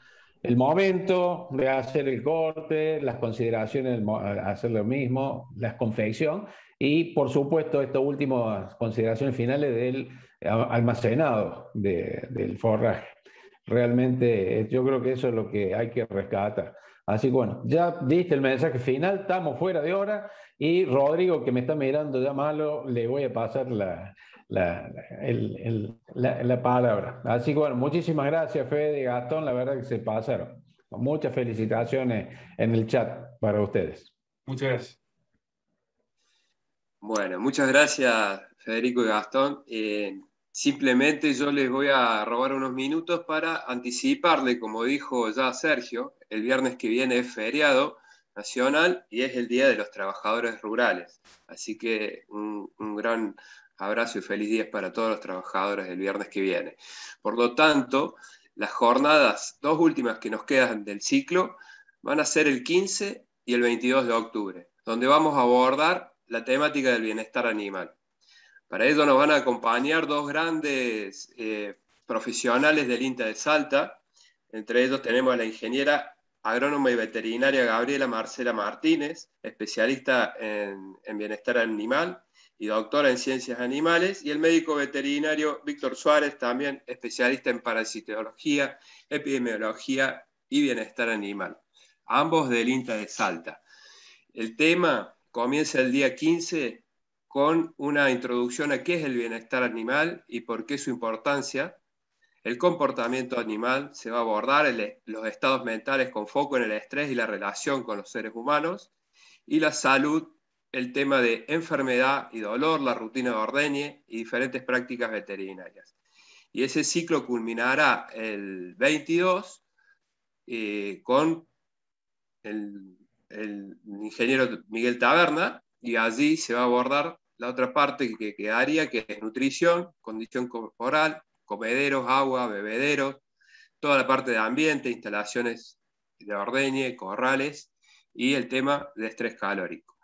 el momento de hacer el corte, las consideraciones, hacer lo mismo, la confección y, por supuesto, estas últimas consideraciones finales del almacenado del forraje. Realmente yo creo que eso es lo que hay que rescatar. Así que bueno, ya diste el mensaje final, estamos fuera de hora y Rodrigo, que me está mirando ya malo, le voy a pasar la palabra. Así que bueno, muchísimas gracias, Fede y Gastón, la verdad que se pasaron. Muchas felicitaciones en el chat para ustedes. Muchas gracias. Bueno, muchas gracias, Federico y Gastón. Simplemente yo les voy a robar unos minutos para anticiparle, como dijo ya Sergio, el viernes que viene es feriado nacional y es el Día de los Trabajadores Rurales. Así que un gran abrazo y feliz día para todos los trabajadores el viernes que viene. Por lo tanto, las jornadas, dos últimas que nos quedan del ciclo, van a ser el 15 y el 22 de octubre, donde vamos a abordar la temática del bienestar animal. Para ello nos van a acompañar dos grandes profesionales del INTA de Salta. Entre ellos tenemos a la ingeniera agrónoma y veterinaria Gabriela Marcela Martínez, especialista en bienestar animal y doctora en ciencias animales, y el médico veterinario Víctor Suárez, también especialista en parasitología, epidemiología y bienestar animal, ambos del INTA de Salta. El tema comienza el día 15 con una introducción a qué es el bienestar animal y por qué su importancia. El comportamiento animal se va a abordar, los estados mentales con foco en el estrés y la relación con los seres humanos, y la salud, el tema de enfermedad y dolor, la rutina de ordeñe y diferentes prácticas veterinarias. Y ese ciclo culminará el 22 con el ingeniero Miguel Taberna, y allí se va a abordar la otra parte que quedaría, que es nutrición, condición corporal, comederos, agua, bebederos, toda la parte de ambiente, instalaciones de ordeñe, corrales y el tema de estrés calórico.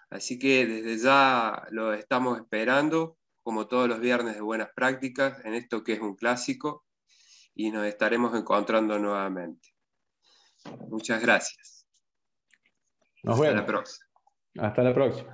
Así que desde ya lo estamos esperando, como todos los viernes de buenas prácticas, en esto que es un clásico, y nos estaremos encontrando nuevamente. Muchas gracias. Nos vemos. Hasta la próxima. Hasta la próxima.